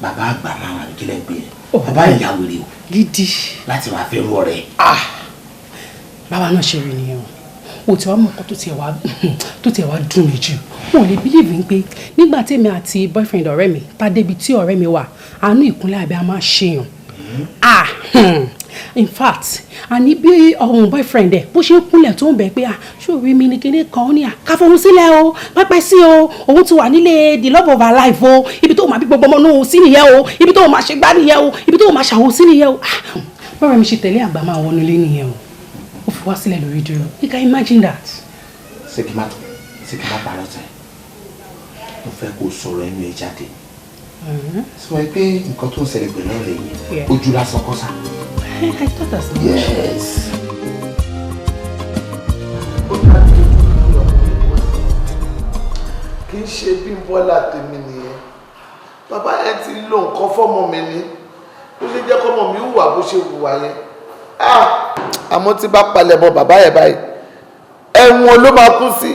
G: Bàbá àgbà lára ìkílẹ̀ gbé ẹ̀. Bàbá ìyá wèrè o.
L: Gidi.
G: Láti máa fẹ́ rú ọ̀rẹ́.
L: Bàbá náà ṣe rí nìyẹn o tí wàá mọ nǹkan tó tiẹ̀ wá dùn mí jù wọn ò lè bílíìfì pé nígbà tèmi àti boyfriend ọ̀rẹ́ mi tá débi tí ọ̀rẹ́ mi wà àánú ìkúnlẹ̀ àbí a máa ṣèyàn in fact àní bí ọ̀hún boyfriend ẹ̀ bó ṣe ń kúnlẹ̀ tó ń bẹ̀ pé ṣòrí mi ní kíní kan ó ní ká fohùn sílẹ̀ o pẹ́pẹ́ sí o òun ti wà nílé the love of her life o ibi tó máa bí gbogbo ọmọ náà sí nìyẹn o ibi tó máa ṣe gbá nìyẹn o ibi tó máa ṣàwọn sí nìyẹn o bọ́ọ̀rẹ́ mi ṣe tẹ̀lé àgbà máa wọnú ilé nìyẹn o ó fi wá sílẹ̀ lórí dúró you can imagine that.
G: Ṣé kí n má parọ́ tẹ̀? Mo fẹ́ kó sọ̀rọ̀ ẹnu ẹ̀ jáde. Sọ pé nǹkan tó ń ṣẹlẹ̀ pẹ̀lú ọ̀rẹ́ yìí ojú lásán kọ́ sá.
L: I thought as much.
G: Yes.
E: Kì í ṣe Bímbọ́lá tèmi nìyẹn. Bàbá yẹn ti lo nǹkan fọ́mọ mi ni. Ó ṣe jẹ́ kọ́mọ mi hùwà bó ṣe hùwà yẹn. Àmọ́ tí bá palẹ̀ mọ́ bàbá yẹn báyìí ẹ̀wọ̀n ló máa kú sí.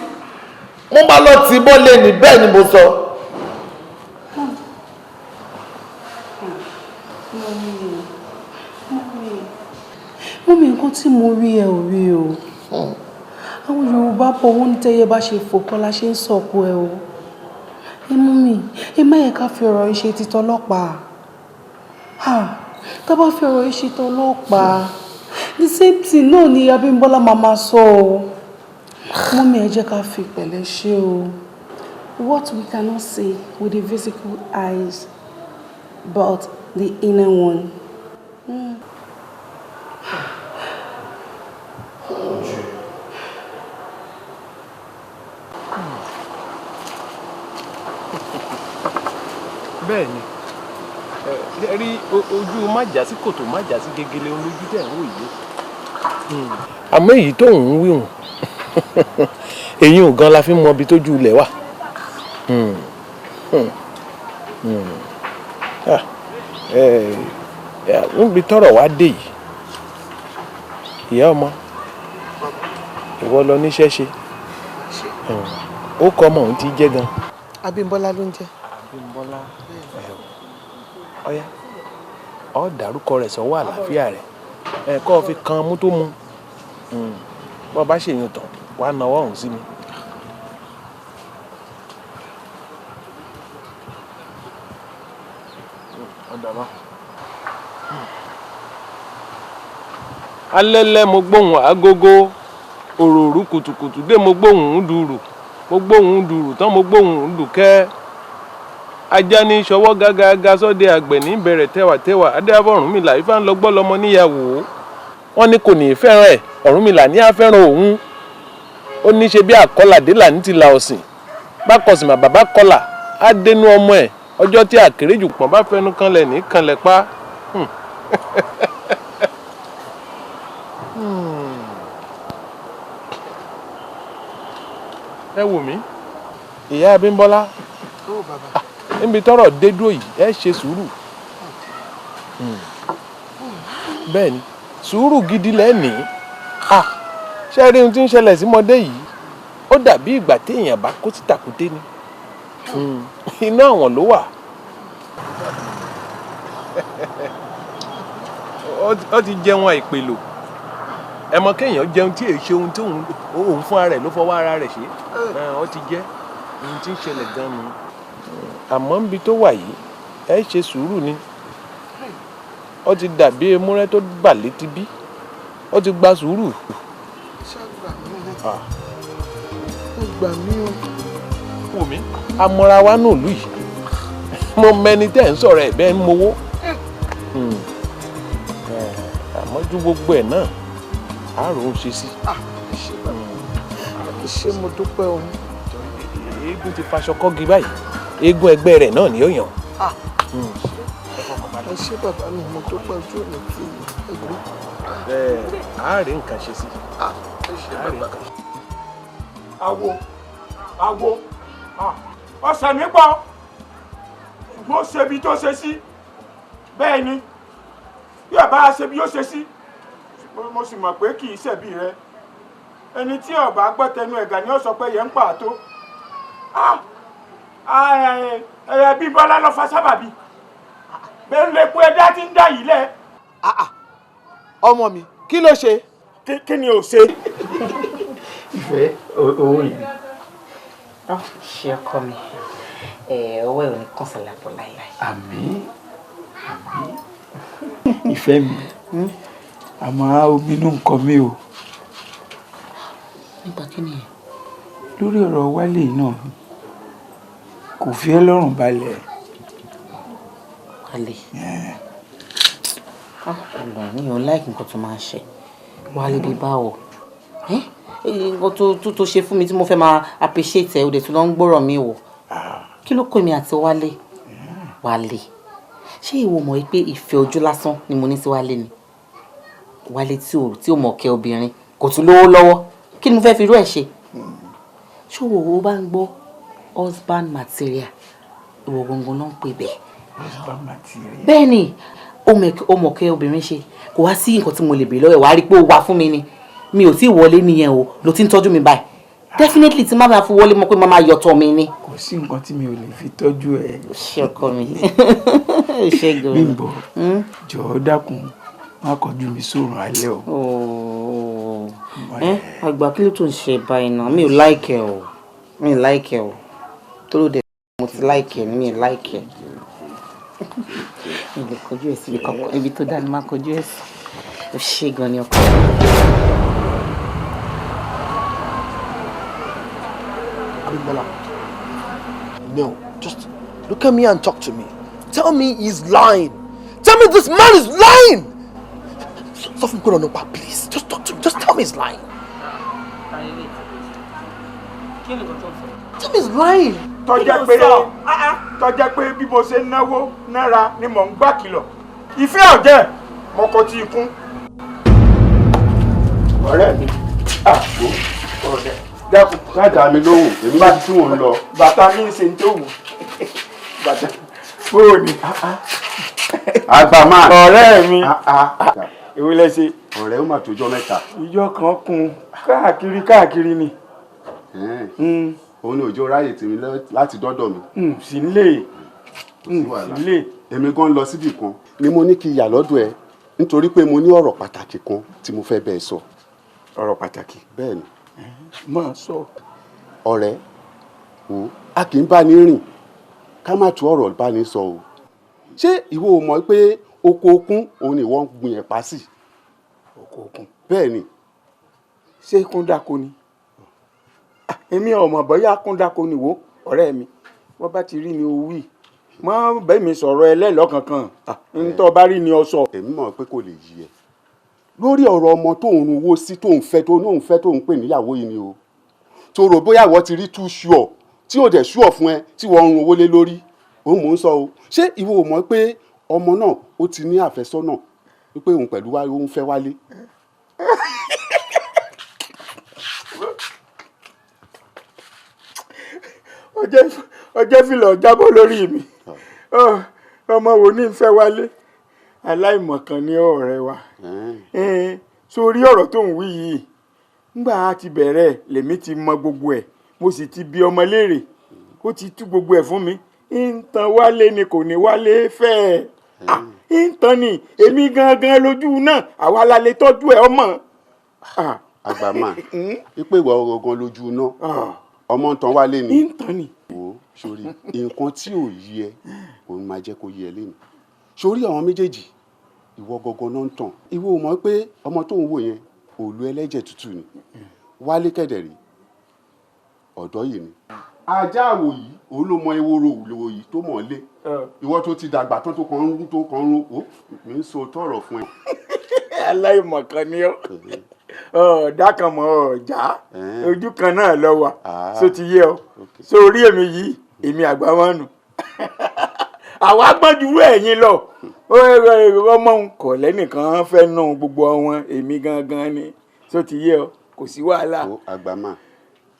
E: Mo máa lọ tì í bọ́lé ní bẹ́ẹ̀ ni mo sọ.
L: Mọ́mí nǹkan tí mo rí ẹ ò rí o. Àwọn Yorùbá bọ̀ wọ́n ní tẹ́yẹ bá ṣe fò kọ́ la ṣe ń sọ̀kò ẹ o. Mọ́mí ẹ má yẹ ká fi ọ̀rọ̀ yìí ṣe títọ́ ọlọ́pàá. Tá bá fi ọ̀rọ̀ yìí ṣe títọ́ ọlọ́pàá the same thing náà ni Abímbọ́lá máa sọ o. Mọ́mí ẹ jẹ́ ká fi pẹ̀lẹ́ ṣe o. What we cannot see with the physical eyes but the inner one.
M: Bẹ́ẹ̀ni ẹ rí ojú májàsí kòtò májàsí gegele olójú tẹ̀ ń wò yìí. Àmọ́ èyí tó ń wíhùn èyí ò gan la fi mọ ibi tójú ilẹ̀ wà. Níbi tọ́rọ̀ wá dé yìí ìyá ọmọ ìwọ lọ níṣẹ́ ṣe ó kọ́ ọmọ òun ti jẹ́ gan.
E: Abímbọ́lá ló ń jẹ́.
M: Abímbọ́lá ọ̀yá ọ̀ dárúkọ rẹ̀ sọ́wọ́ àlàáfíà rẹ̀ kọ́ ọ fi kan mú tó mu bọ́ bá ṣèyàn tán wàá nawọ́ ọ̀hún sí mi. alẹ́lẹ́ mo gbóhùn agogo òròrú kùtùkùtù dé mo gbóhùn dùrù mo gbóhùn dùrù tán mo gbóhùn dùkẹ́ ajá ní ṣọwọ́ gágágá sọ́dẹ àgbẹ̀ ní bẹ̀rẹ̀ tẹ́wàtẹ́wà adéábọ̀ Ọ̀rúnmìlà ifá ń lọ́gbọ́ lọ́mọ níyàwó wọ́n ní kò ní í fẹ́ràn ẹ̀ Ọ̀rúnmìlà ní àfẹ́ràn òun ó ní ṣe bí àkọlàdélà ní ti la ọ̀sìn bá kọsìmà bàbá kọlà á dénú ọmọ ẹ̀ ọjọ́ tí àkéréjù pọ̀n bá fẹnu kanlẹ̀ ní kanlẹ̀ pa. ẹ wò mí ìyá Abímbọ́lá níbi tọ́rọ̀ dé dúró yìí ẹ ṣe sùúrù bẹ́ẹ̀ ni sùúrù gidi lẹ́ẹ̀ni ṣé rí ohun tí ń ṣẹlẹ̀ sí ọmọdé yìí ó dàbí ìgbà téèyàn bá kó títàkùté ni inú àwọn ló wà ó ti jẹun àìpèlò ẹ mọ̀ kéèyàn jẹun tí èyí ṣe ohun tí òun fún ara rẹ̀ ló fọwọ́ ara rẹ̀ ṣe ó ti jẹ́ ohun tí ń ṣẹlẹ̀ gan-an àmọ́ níbi tó wà yìí ẹ ṣe sùúrù ni ó ti dàbí ewúrẹ́ tó bà létí bí ó ti gba sùúrù.
E: ṣé ẹ gbà mí o.
M: wò mí amọ̀ra wa nù lù yìí mo mẹni tẹ́ ń sọ̀rọ̀ ẹ̀ bẹ́ẹ̀ ń mowó àmọ́ ju gbogbo ẹ̀ náà àárò ó ṣe sí.
E: ṣé mo dúpẹ́ o.
M: eégún ti faṣọ kọ́gi báyìí eégún ẹgbẹ́ rẹ̀ náà ni ó yàn.
E: ẹ ṣé bàbá mi mo dúpẹ́ ojú òní kí ẹgbẹ́.
M: àárẹ̀ nǹkan ṣe sí.
B: àwo ọ̀sẹ̀ mi pọ̀ ṣùgbọ́n ó ṣe bí tó ṣe sí bẹ́ẹ̀ ni bí ọba ṣe bí ó ṣe sí mo sì mọ̀ pé kì í ṣẹ̀bi rẹ ẹni tí ọba gbọ́ tẹnu ẹ̀gà ni ó sọ pé yẹn ń pàtó ẹ̀yẹ bí Bọ́lá lọ fa sábàbí bẹ́ẹ̀ ń lè kú ẹ̀dá tí ń dá yìí lẹ̀.
E: ọmọ mi kí ló ṣe.
B: kí ni ò ṣe.
K: ìfẹ́ owó yẹn.
D: ṣé ọkọ mi ọwọ́ ẹ̀ ò ní kàn sí lápò láíláí.
K: àmín ìfẹ́ mi àmọ́ omi inú nǹkan mi o.
D: nípa kí ni ẹ.
K: lórí ọ̀rọ̀ Wálé náà kò fi ẹ́ lọ́rùn balẹ̀.
D: Wálé ọ̀nà mi ò láìkí nǹkan tó máa ń ṣe Wálé bí báwo nǹkan tó ṣe fún mi tí mo fẹ́ máa appreciate ẹ̀ òde tó lọ ń gbọ́rọ̀ mi wò kí ló kọ́ mi àti Wálé ṣé ìwọ mọ̀ pé ìfẹ́ ojú lásán ni mo ní sí Wálé ni Wálé tí ò mọ̀ kẹ́ obìnrin kò tún lówó lọ́wọ́ kí ni mo fẹ́ fi irú ẹ̀ ṣe ṣé òwò bá ń gbọ́ husband material ìwọ gbọ̀ngàn náà ń pè bẹ́ẹ̀.
K: husband material.
D: bẹ́ẹ̀ ni ó mọ̀ kẹ́ obìnrin ṣe kò wá sí nǹkan tí mo lè béèrè lọ́wọ́ ẹ̀ wá rí pé ó wá fún mi ni mi ò tí ì wọlé nìyẹn o ló ti ń tọ́jú mi báyìí definitely tí má bá fi wọlé mọ̀ pé má máa yọ̀tọ̀ mi ni.
K: kò sí nǹkan tí mi ò lè fi tọ́jú ẹ.
D: ṣé ọkọ mi ṣé gan-an.
K: Bímbọ́ jọ̀ọ́ dákun má kọjú mi sóòrùn alẹ́ o.
D: àgbà kí ló tó ń ṣe báyìí náà mi ò láìkẹ́ o tó ló dé mo ti láìkẹ́ mi ò láìkẹ́ mi lè kọjú ẹ̀ síbi kankan ibi tó dá ni má kọjú ẹ̀ sí o ṣé gan ni ọkọ.
E: Abimbola, no, just look at me and talk to me. Tell me he's lying. Tell me this man is lying. Stop him going on no please. Just talk to me. Just tell me he's lying. Tell me he's lying.
B: tọ́jẹ́ pé bí mo ṣe náwó náírà ni mò ń gbà kìlọ̀ ìfẹ́ ọ̀jẹ̀ mọ́kọ́ tí ikún.
C: ọ̀rẹ́ mi àgbo ọ̀rẹ́ dákun káàdà mi lóhùn èmi bá ti tí mò ń lọ.
B: bàtà mi ń ṣe ń tó wù bàtà fóònù.
C: àgbà máa.
B: ọ̀rẹ́ mi èwo lẹ ṣe.
C: ọ̀rẹ́ ó mà tójọ́ mẹ́ta.
B: ìjọ kan kun káàkiri ni.
C: òun ni òjò ráyè tèmi láti dọ́dọ̀ mi.
B: sí lè.
C: èmi gan lọ síbì kan ni mo ní kí yà lọ́dọ̀ ẹ nítorí pé mo ní ọ̀rọ̀ pàtàkì kan tí mo fẹ́ bẹ́ẹ̀ sọ.
B: ọ̀rọ̀ pàtàkì.
C: bẹ́ẹ̀ ni.
B: máa sọ.
C: ọ̀rẹ́ a kì í bá ní rìn ká má tú ọ̀rọ̀ bá ní sọ o. ṣé ìwọ ò mọ̀ pé oko okun òun ni wọ́n gbìn ẹ̀pà sí.
B: oko okun.
C: bẹ́ẹ̀ ni.
B: ṣé kúndáko ni. èmi ọmọ bóyá kúndáko ni wo ọ̀rẹ́ mi wọ́n bá ti rí ni o wí mọ́ bẹ́ẹ̀ mi sọ̀rọ̀ ẹlẹ́lọ́ kankan ntọ́ bá rí ni ọ sọ.
C: èmi mọ̀ pé kò lè yí ẹ lórí ọ̀rọ̀ ọmọ tó ń runwó sí tó ń fẹ́ tó ń pè níyàwó yìí ni o tó rò bóyá ìwọ ti rí tú ṣùọ̀ tí ò dẹ̀ ṣùọ̀ fún ẹ tí wọ́n ń runwó lé lórí òun mò ń sọ o ṣé ìwọ ò mọ̀ pé ọmọ náà ó ti ní àfẹ́sọ́nà wípé òun pẹ̀lú wa òun fẹ́ wálé.
B: ọjọ́ fìlọ̀ jábọ́ lórí mi ọmọ wo ní fẹ́ wálé aláìmọ̀kan ní ọ̀rẹ́ wa sórí ọ̀rọ̀ tó ń wí yìí ńgbà á ti bẹ̀rẹ̀ lèmi ti mọ gbogbo ẹ̀ mo sì ti bi ọmọ léèrè ó ti tú gbogbo ẹ̀ fún mi ìtàn wálé ni kò ní wálé fẹ́ ìtàn ni èmi gangan lójú náà àwa la lè tọ́jú ẹ̀ ọmọ.
C: àgbà máa wípé ìwà ọgọgàn lójú náà ọmọ ń tan wálé ni.
B: ìtàn ni.
C: wò ó sórí nǹkan tí ò yí ẹ òun máa jẹ́ kó yí ẹ lẹ́nu sórí àwọn méjèèjì ìwọ gangan náà ń tàn ìwọ ò mọ̀ pé ọmọ tó ń wò yẹn òòlù ẹlẹ́jẹ̀ tútù ni Wálé kẹ̀dẹ̀rí ọ̀dọ́ yìí ni ajá àwò yìí òun ló mọ ewúro òwò yìí tó mọ̀ lé ìwọ tó ti dàgbà tó kàn ń ó mi ń so tọrọ fún ẹ.
K: aláìmọ̀kan ni ó dákan mọ́ ọ̀já ojú kan náà lọ wà so ti yé ọ so orí èmi yìí èmi àgbà wọn nù àwa gbọ́njú ẹ̀yìn lọ ọmọ kọ̀ lẹ́nìkan fẹ́ nù gbogbo wọn èmi gangan ni so ti yé ọ kò sí wàhálà.
C: àgbà máa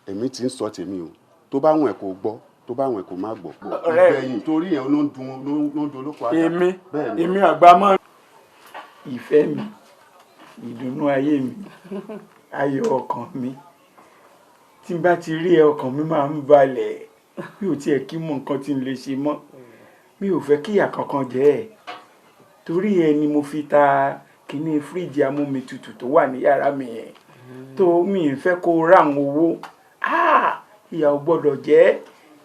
C: èmi ti ń sọ tèmi o tó bá wọn ẹ kò gbọ́ tó bá wọn ẹ kò má gbọ́. ìgbẹ̀yìn torí ẹ̀ ló ń dun olóko ajá.
K: èmi àgbà máa ìfẹ́ mi ìdùnnú ayé mi ayọ̀ ọkàn mi tí n bá ti rí ẹ ọkàn mi máa ń balẹ̀ mi ò tiẹ̀ kí mọ nǹkan tí n lè ṣe mọ́ mi ò fẹ́ kíyà kankan jẹ́ ẹ̀ torí ẹ ni mo fi ta kíní fíríjì amómitutù tó wà ní yàrá mi yẹn tó mi ì fẹ́ kó ra àwọn owó ìyà ò gbọ́dọ̀ jẹ́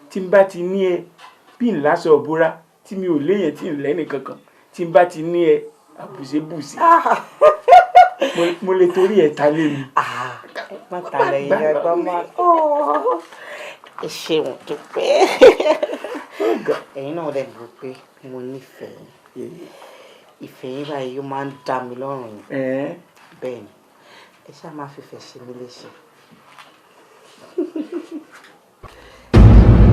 K: tí n bá ti ní ẹ bí n láṣọ òbúra tí mi ò léyìn tí n lẹ́nì kankan tí n bá ti ní ẹ àbùsébùsé mo lè torí ẹ̀ ta lé mi.
D: má ta lẹ́yìn ẹgbẹ́ má ẹ ṣeun tó pé ẹ̀yin náà dẹ̀ gbọ́ pé mo nífẹ̀ẹ́ ìfẹ́ yín báyìí yóò máa ń dá mi lọ́rùn bẹ́ẹ̀ ni ẹ ṣáà máa fífẹ́ ṣe mí léṣe.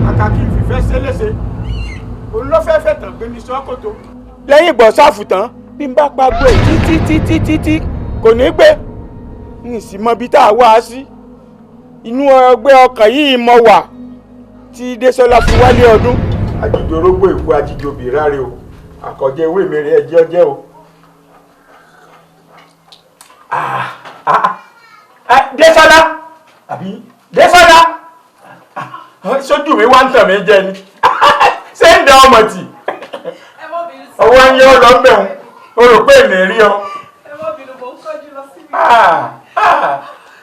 K: àkàkí ìfìfẹ́ ṣe léṣe òun ló fẹ́ fẹ́ tàn gbé ní sọ́kòtò. lẹ́yìn ìgbọ̀n sáfù tán bí n bá pàgbọ́ ẹ̀ títí kò ní gbé n sì mọ ibi tá a wá sí inú ọgbẹ́ ọkàn yìí mọ wà tí Désọlá fi wálé ọdún. àjìjò orógbó èkó àjìjò bìráre o àkọjẹ ewé mi rẹ ẹjẹ ọjẹ o. Désọlá àbí Désọlá sójú mi wá ń tàn mí jẹ ni ṣé ń da ọmọ tì ọwọ́ ń yẹ ọ lọ bẹ̀rù o rò pé èmi rí ọ.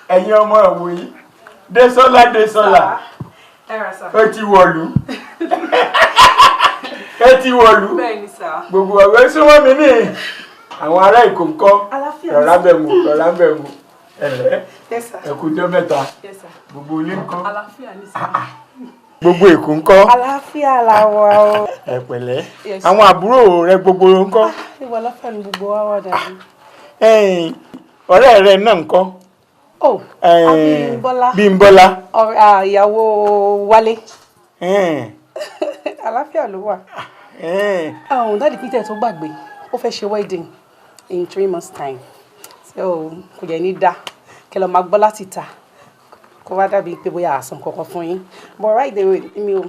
K: ẹ̀yin ọmọ ìwò yìí Désọlá ẹ ti wọ̀lú gbogbo ọ̀rẹ́ súnmọ́ mi ní àwọn ará Èkó ńkọ́ rọ̀rá bẹ̀mù ẹ̀lẹ́ ẹ̀kújọ́ mẹ́ta gbogbo ilé ńkọ́ gbogbo Èkó ńkọ́
H: àlàáfíà làwọ̀ o.
K: ẹ pẹ̀lẹ́ àwọn àbúrò rẹ gbogbo ńkọ́.
H: ìwà láfíà ni gbogbo wa wà dàbí.
K: ọ̀rẹ́ rẹ náà ńkọ́. Bímbọ́lá.
H: ìyàwó Wálé. àlàáfíà ló wà. dáàdì Peter tó gbàgbé ó fẹ́ ṣe wedding in 3 months time so kò jẹ́ ní dá kí lọ́ọ́ máa gbọ́ láti ta kó wá dàbí pé bóyá àsán kankan fún yín but right there mi ò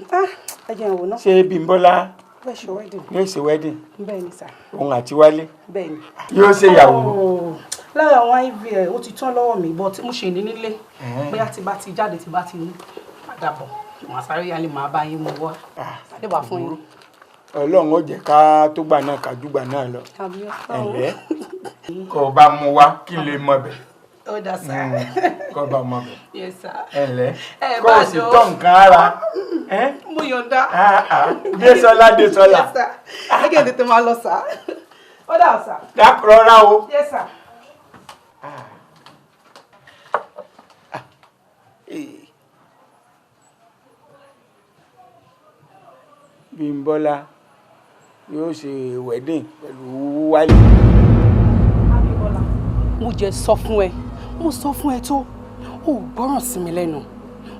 H: ẹ jẹ́ ìwò náà.
K: ṣé Bímbọ́lá
H: fẹ́ ṣe wedding.
K: yóò ṣe wedding.
H: bẹ́ẹ̀ ni sà.
K: òun àti Wálé.
H: bẹ́ẹ̀ ni.
K: yóò ṣe ìyàwó.
H: lára àwọn iv ó ti tán lọ́wọ́ mi but mo ṣe ní nílé bóyá tí bá ti jáde tí bá ti padà bọ̀ màá sáré yálé màá bá yín mú wá àdébà fún yín.
K: Ọlọ́run ó jẹ́ ká tó gbà náà kájú gbà náà lọ. ẹ̀lẹ́ kó bá mú wá kí n lè mọ bẹ̀.
H: ó dà sá.
K: kó bá mọ bẹ̀.
H: yes sir.
K: ẹ̀lẹ́ kó o sì tọ́ nǹkan ara.
H: mo yọ̀ǹda.
K: Désọlá.
H: yes sir. ẹgẹ́ tètè máa lọ sá. ó dà sá.
K: rọra o.
H: yes sir.
K: Bímbọ́lá yóò ṣe wedding pẹ̀lú Wálé.
H: mo jẹ́ sọ fún ẹ mo sọ fún ẹ tó o gbọ́ràn sí mi lẹ́nu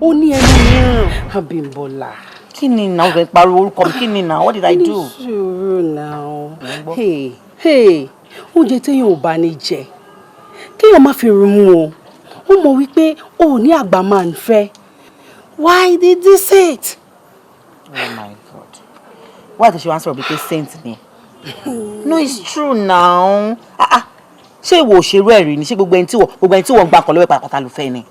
H: ó ní ẹnu mìíràn. Abímbọ́lá.
D: kí ni náà fẹ́ pariwo orúkọ mi kí ni náà what did I do.
H: ní sùúrù náà oúnjẹ téèyàn ò bá ní jẹ kéèyàn má fi rún mú o ó mọ̀ wípé o ò ní àgbà máa ń fẹ́ why did you say it.
D: Oh my God. Why does she answer be saint ni? No, it's true now. Ṣé ìwọ òṣèré ẹ̀rí ni? Ṣé gbogbo ẹni tí wọ́n gbà kan lọ́wọ́ pàtàkì ló fẹ́ ni?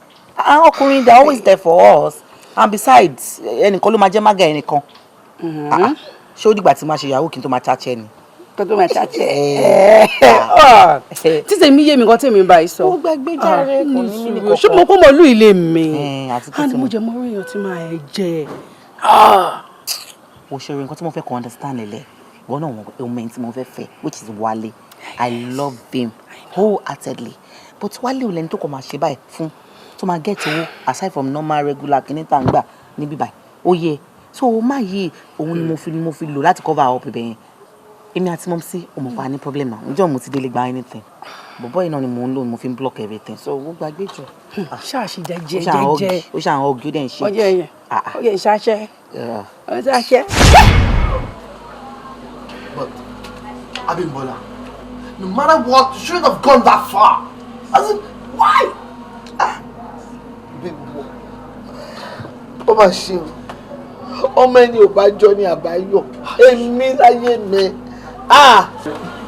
D: Ọkùnrin they're always there for us. And besides, ẹnìkan ló máa jẹ́ mága ẹnìkan. Ṣé ó dìgbà tí máa ṣe ìyàwó kí n tó máa cháchẹ́ ni?
H: Tó máa cháchẹ́. Títẹ̀ mi yé mi kan tèmi báyìí sọ.
D: Ó gbàgbé jàre kò ní mí nìkan.
H: Ṣé mo kó mọ̀ lú ilé mi? Àti mo jẹ mọ́ orí èèyàn tí máa ẹ jẹ.
D: Òṣèré nǹkan tí mo fẹ́ kó understand lẹ̀ ìwọ náà ọmọ ẹni tí mo fẹ́ fẹ́ which is Wálé. I love him wholeheartedly but Wálé ò lẹ́ni tó kọ̀ máa ṣe báyìí fún tó máa get owó aside from normal regular kìíní tá à ń gbà níbí báyìí ó yẹ so má yí òun ni mo fi lò láti cover up ibẹ̀ yẹn èmi àti mom sí ọmọ pa ní problem náà ǹjọ́ mo ti délé gba anything bọ̀bọ́ yìí náà ni mo ń lò mo fi ń block everything so ó gbàgbé jù.
L: ṣáàṣì jẹjẹ
D: ó ṣàn ọgì ó dẹ̀ ń ṣe.
L: ọjọ́ yẹn ọjọ́ ìṣàṣẹ ọjọ́
E: But Abimbola, no matter what, you shouldn't have gone that far. As in, why? Big boy. Ọmọ ṣe o, ọmọ ẹni ò bá jọ ní àbáyọ, èmi láyé mi.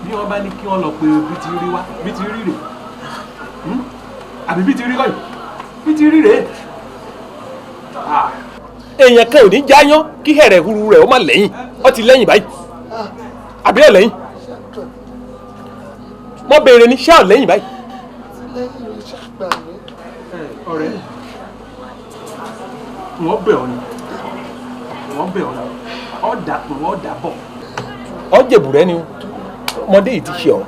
M: Bí wọ́n bá ní kí wọ́n lọ pé bí ti rí wá, bí ti rí rè. Àbí bí ti rí kọ́yìn, bí ti rí rè. Èèyàn kan ò ní jáyán kí hẹ̀rẹ̀ huru rẹ̀ ó má lẹ́yìn, ó ti lẹ́yìn báyìí. Àbí ẹ̀ lẹ́yìn? Mo béèrè ní ṣáà lẹ́yìn báyìí.
E: Lẹ́yìn ló ṣàgbà mi.
M: Ọ̀rẹ́ wọ́n bẹ̀ ọ́ ni wọ́n bẹ̀ ọ́ ni ọ́ dà pé wọ́n dà bọ̀. Ọ́ jẹ̀bù rẹ ni ọmọdé yìí ti ṣe ọ́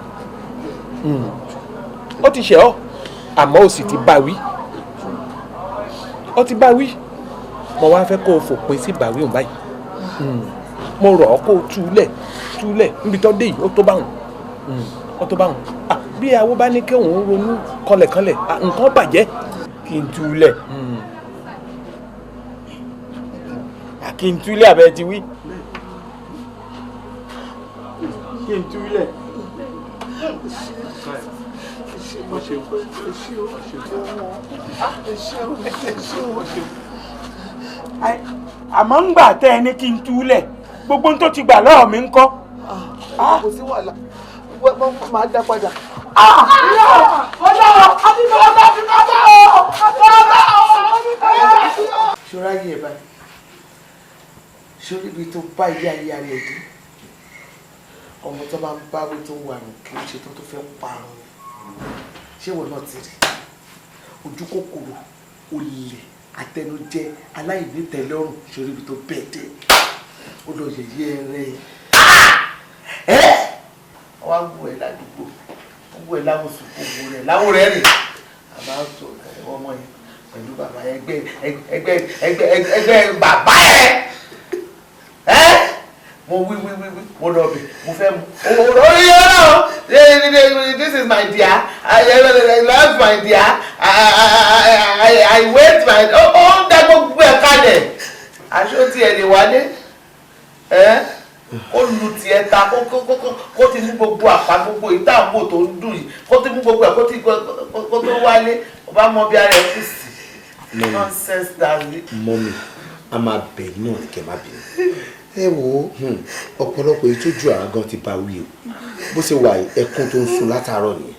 M: ó ti ṣe ọ́ àmọ́ ó sì ti bá wí ó ti bá wí mo wá fẹ́ kó o fòpin sí bàwí òun báyìí mo rọ̀ ọ́ kó o túlẹ̀ níbi tó dé yìí ó tó báwọn ó tó báwọn bí àwọn bá ní kí òun ronú kọlẹ̀kọlẹ̀ nǹkan bàjẹ́ kí n túlẹ̀ kí n túlẹ̀ abẹ́ ti wí kí n túlẹ̀.
K: àmọ́ ń gbà tẹ́ ẹ ní kí n túlẹ̀ gbogbo tó ti gbà lọ́wọ́ mi ń kọ́.
E: Kò sí wàhálà máa dá padà. Ṣọ́ra yìí ẹ̀ báyìí ṣórí ibi tó bá ilé ayé rẹ̀ dé ọmọ tó máa ń báwí tó wà ní kí ó ṣe tó fẹ́ parun ṣé wọn náà ti rí ojú kòkòrò olè àtẹnujẹ aláìnítẹ́lọ́rùn ṣórí ibi tó bẹ́ẹ̀ dé ó lọ yẹ̀yẹ́ rẹ̀ wọ́n á wù ẹ́ ládùúgbò wọ́n wù ẹ́ láwọn sùkúrú rẹ̀ láwọn rẹ̀ rìn àbá sọ ẹ̀wọ̀n ọmọ yẹn pẹ̀lú bàbá ẹgbẹ́ bàbá ẹ̀ mo wí mo lọ bẹ̀ mo fẹ́ mu orí ọ̀rọ̀ this is my dear I love my dear I wait my ó ń dá gbogbo ẹ̀ kalẹ̀ aṣọ tí ẹ̀ lè wálé ó lu tiẹ̀ ta kó ti mú gbogbo àpá gbogbo ìtààmú tó ń dùn yìí kó ti mú gbogbo ẹ̀ kó tó wálé ó bá mọ bí ara ẹ̀ kù sí. Nonsense darling.
G: Mọ́mí a máa bẹ̀ náà kẹ́ má bínú. Ẹ wo ọ̀pọ̀lọpọ̀ èyí tó ju àrà gan ti bá wí o bó ṣe wà ẹkún tó ń sun látàárọ̀ nìyẹn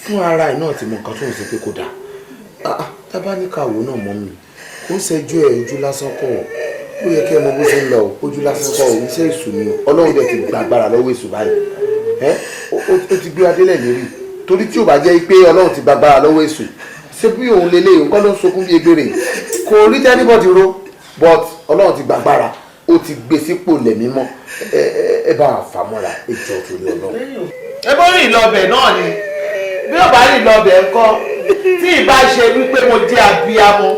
G: fún ara ẹ̀ náà ti mọ nǹkan tó ń ṣe pé kò dáa tábánikàwò náà mọ́mí ó ń ṣẹ́jú ẹ̀ ojú lásán kọ̀ ó yẹ kí ẹ mọ bó ṣe ń lọ ojú lásán kọ̀ òun ṣe èṣù ni Ọlọ́run dẹ̀ ti gbàgbára lọ́wọ́ èṣù báyìí ó ti gbé adélẹ̀ lérí torí tí ò bá jẹ́ pé Ọlọ́run ti gbàgbára lọ́wọ́ èṣù ṣé bí òun lélẹ̀ nǹkan ló ń sokún bí egbèrè kò rí tẹ́nibọ̀dì ro but Ọlọ́run ti gbàgbára ó ti gbé sípò lẹ̀mí mọ́ ẹ bá fàmọ́ra ètò òtòrí Ọlọ́run.
E: ẹ bó rìn lọbẹ̀ náà ni bí ó bá rìn lọbẹ̀ ńkọ́ tí ìbá ṣe wípé mo jẹ́ abiyamọ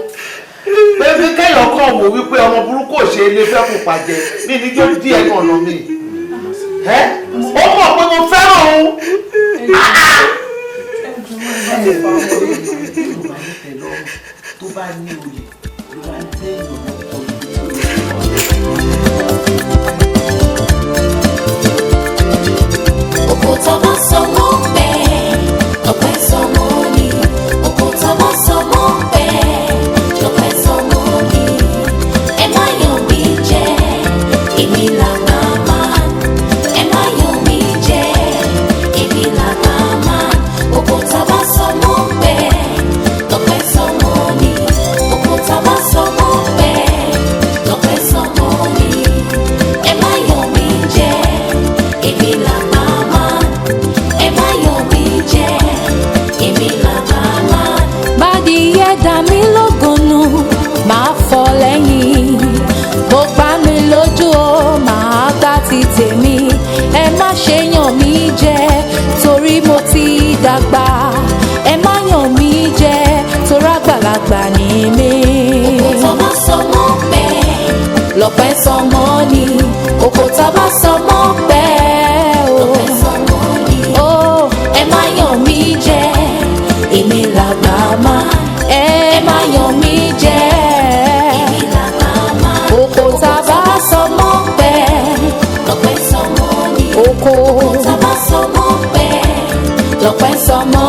E: pé bí kéèyàn kàn wò wípé ọmọ burúkú ò ṣe é lé fẹ́ kó pàjẹ́ mi ní jó díẹ̀ kan lọ mí ó mọ̀ pé mo fẹ́ràn òun. tó bá ní oyè ló máa ń tẹ́ ìyọ̀nà
A: òkúta bá sọ mọ́ bẹ́ẹ̀ ọ̀pẹ́ sọ mọ́ ni òkúta bá sọ mọ́ bẹ́ẹ̀ ọ̀pẹ́ sọ mọ́ ni ẹ má yàn mí jẹ èmi làgbà máa ẹ má yàn mí jẹ èmi làgbà máa òkúta bá sọ mọ́ bẹ́ẹ̀ ọ̀pẹ́ sọ mọ́ ni òkúta bá sọ mọ́ bẹ́ẹ̀. àgbà ní mí. Oko tá bá so mọ́ pẹ́ lọ́pẹ́ sọmọ ni. Oko tá bá so mọ́ pẹ́ lọ́pẹ́ sọmọ ni. Ó ẹ má yàn mí jẹ èmi làgbà má. Ẹ má yàn mí jẹ èmi làgbà má. Oko tá bá so mọ́ pẹ́ lọ́pẹ́ sọmọ ni. Oko tá bá so mọ́ pẹ́ lọ́pẹ́ sọmọ.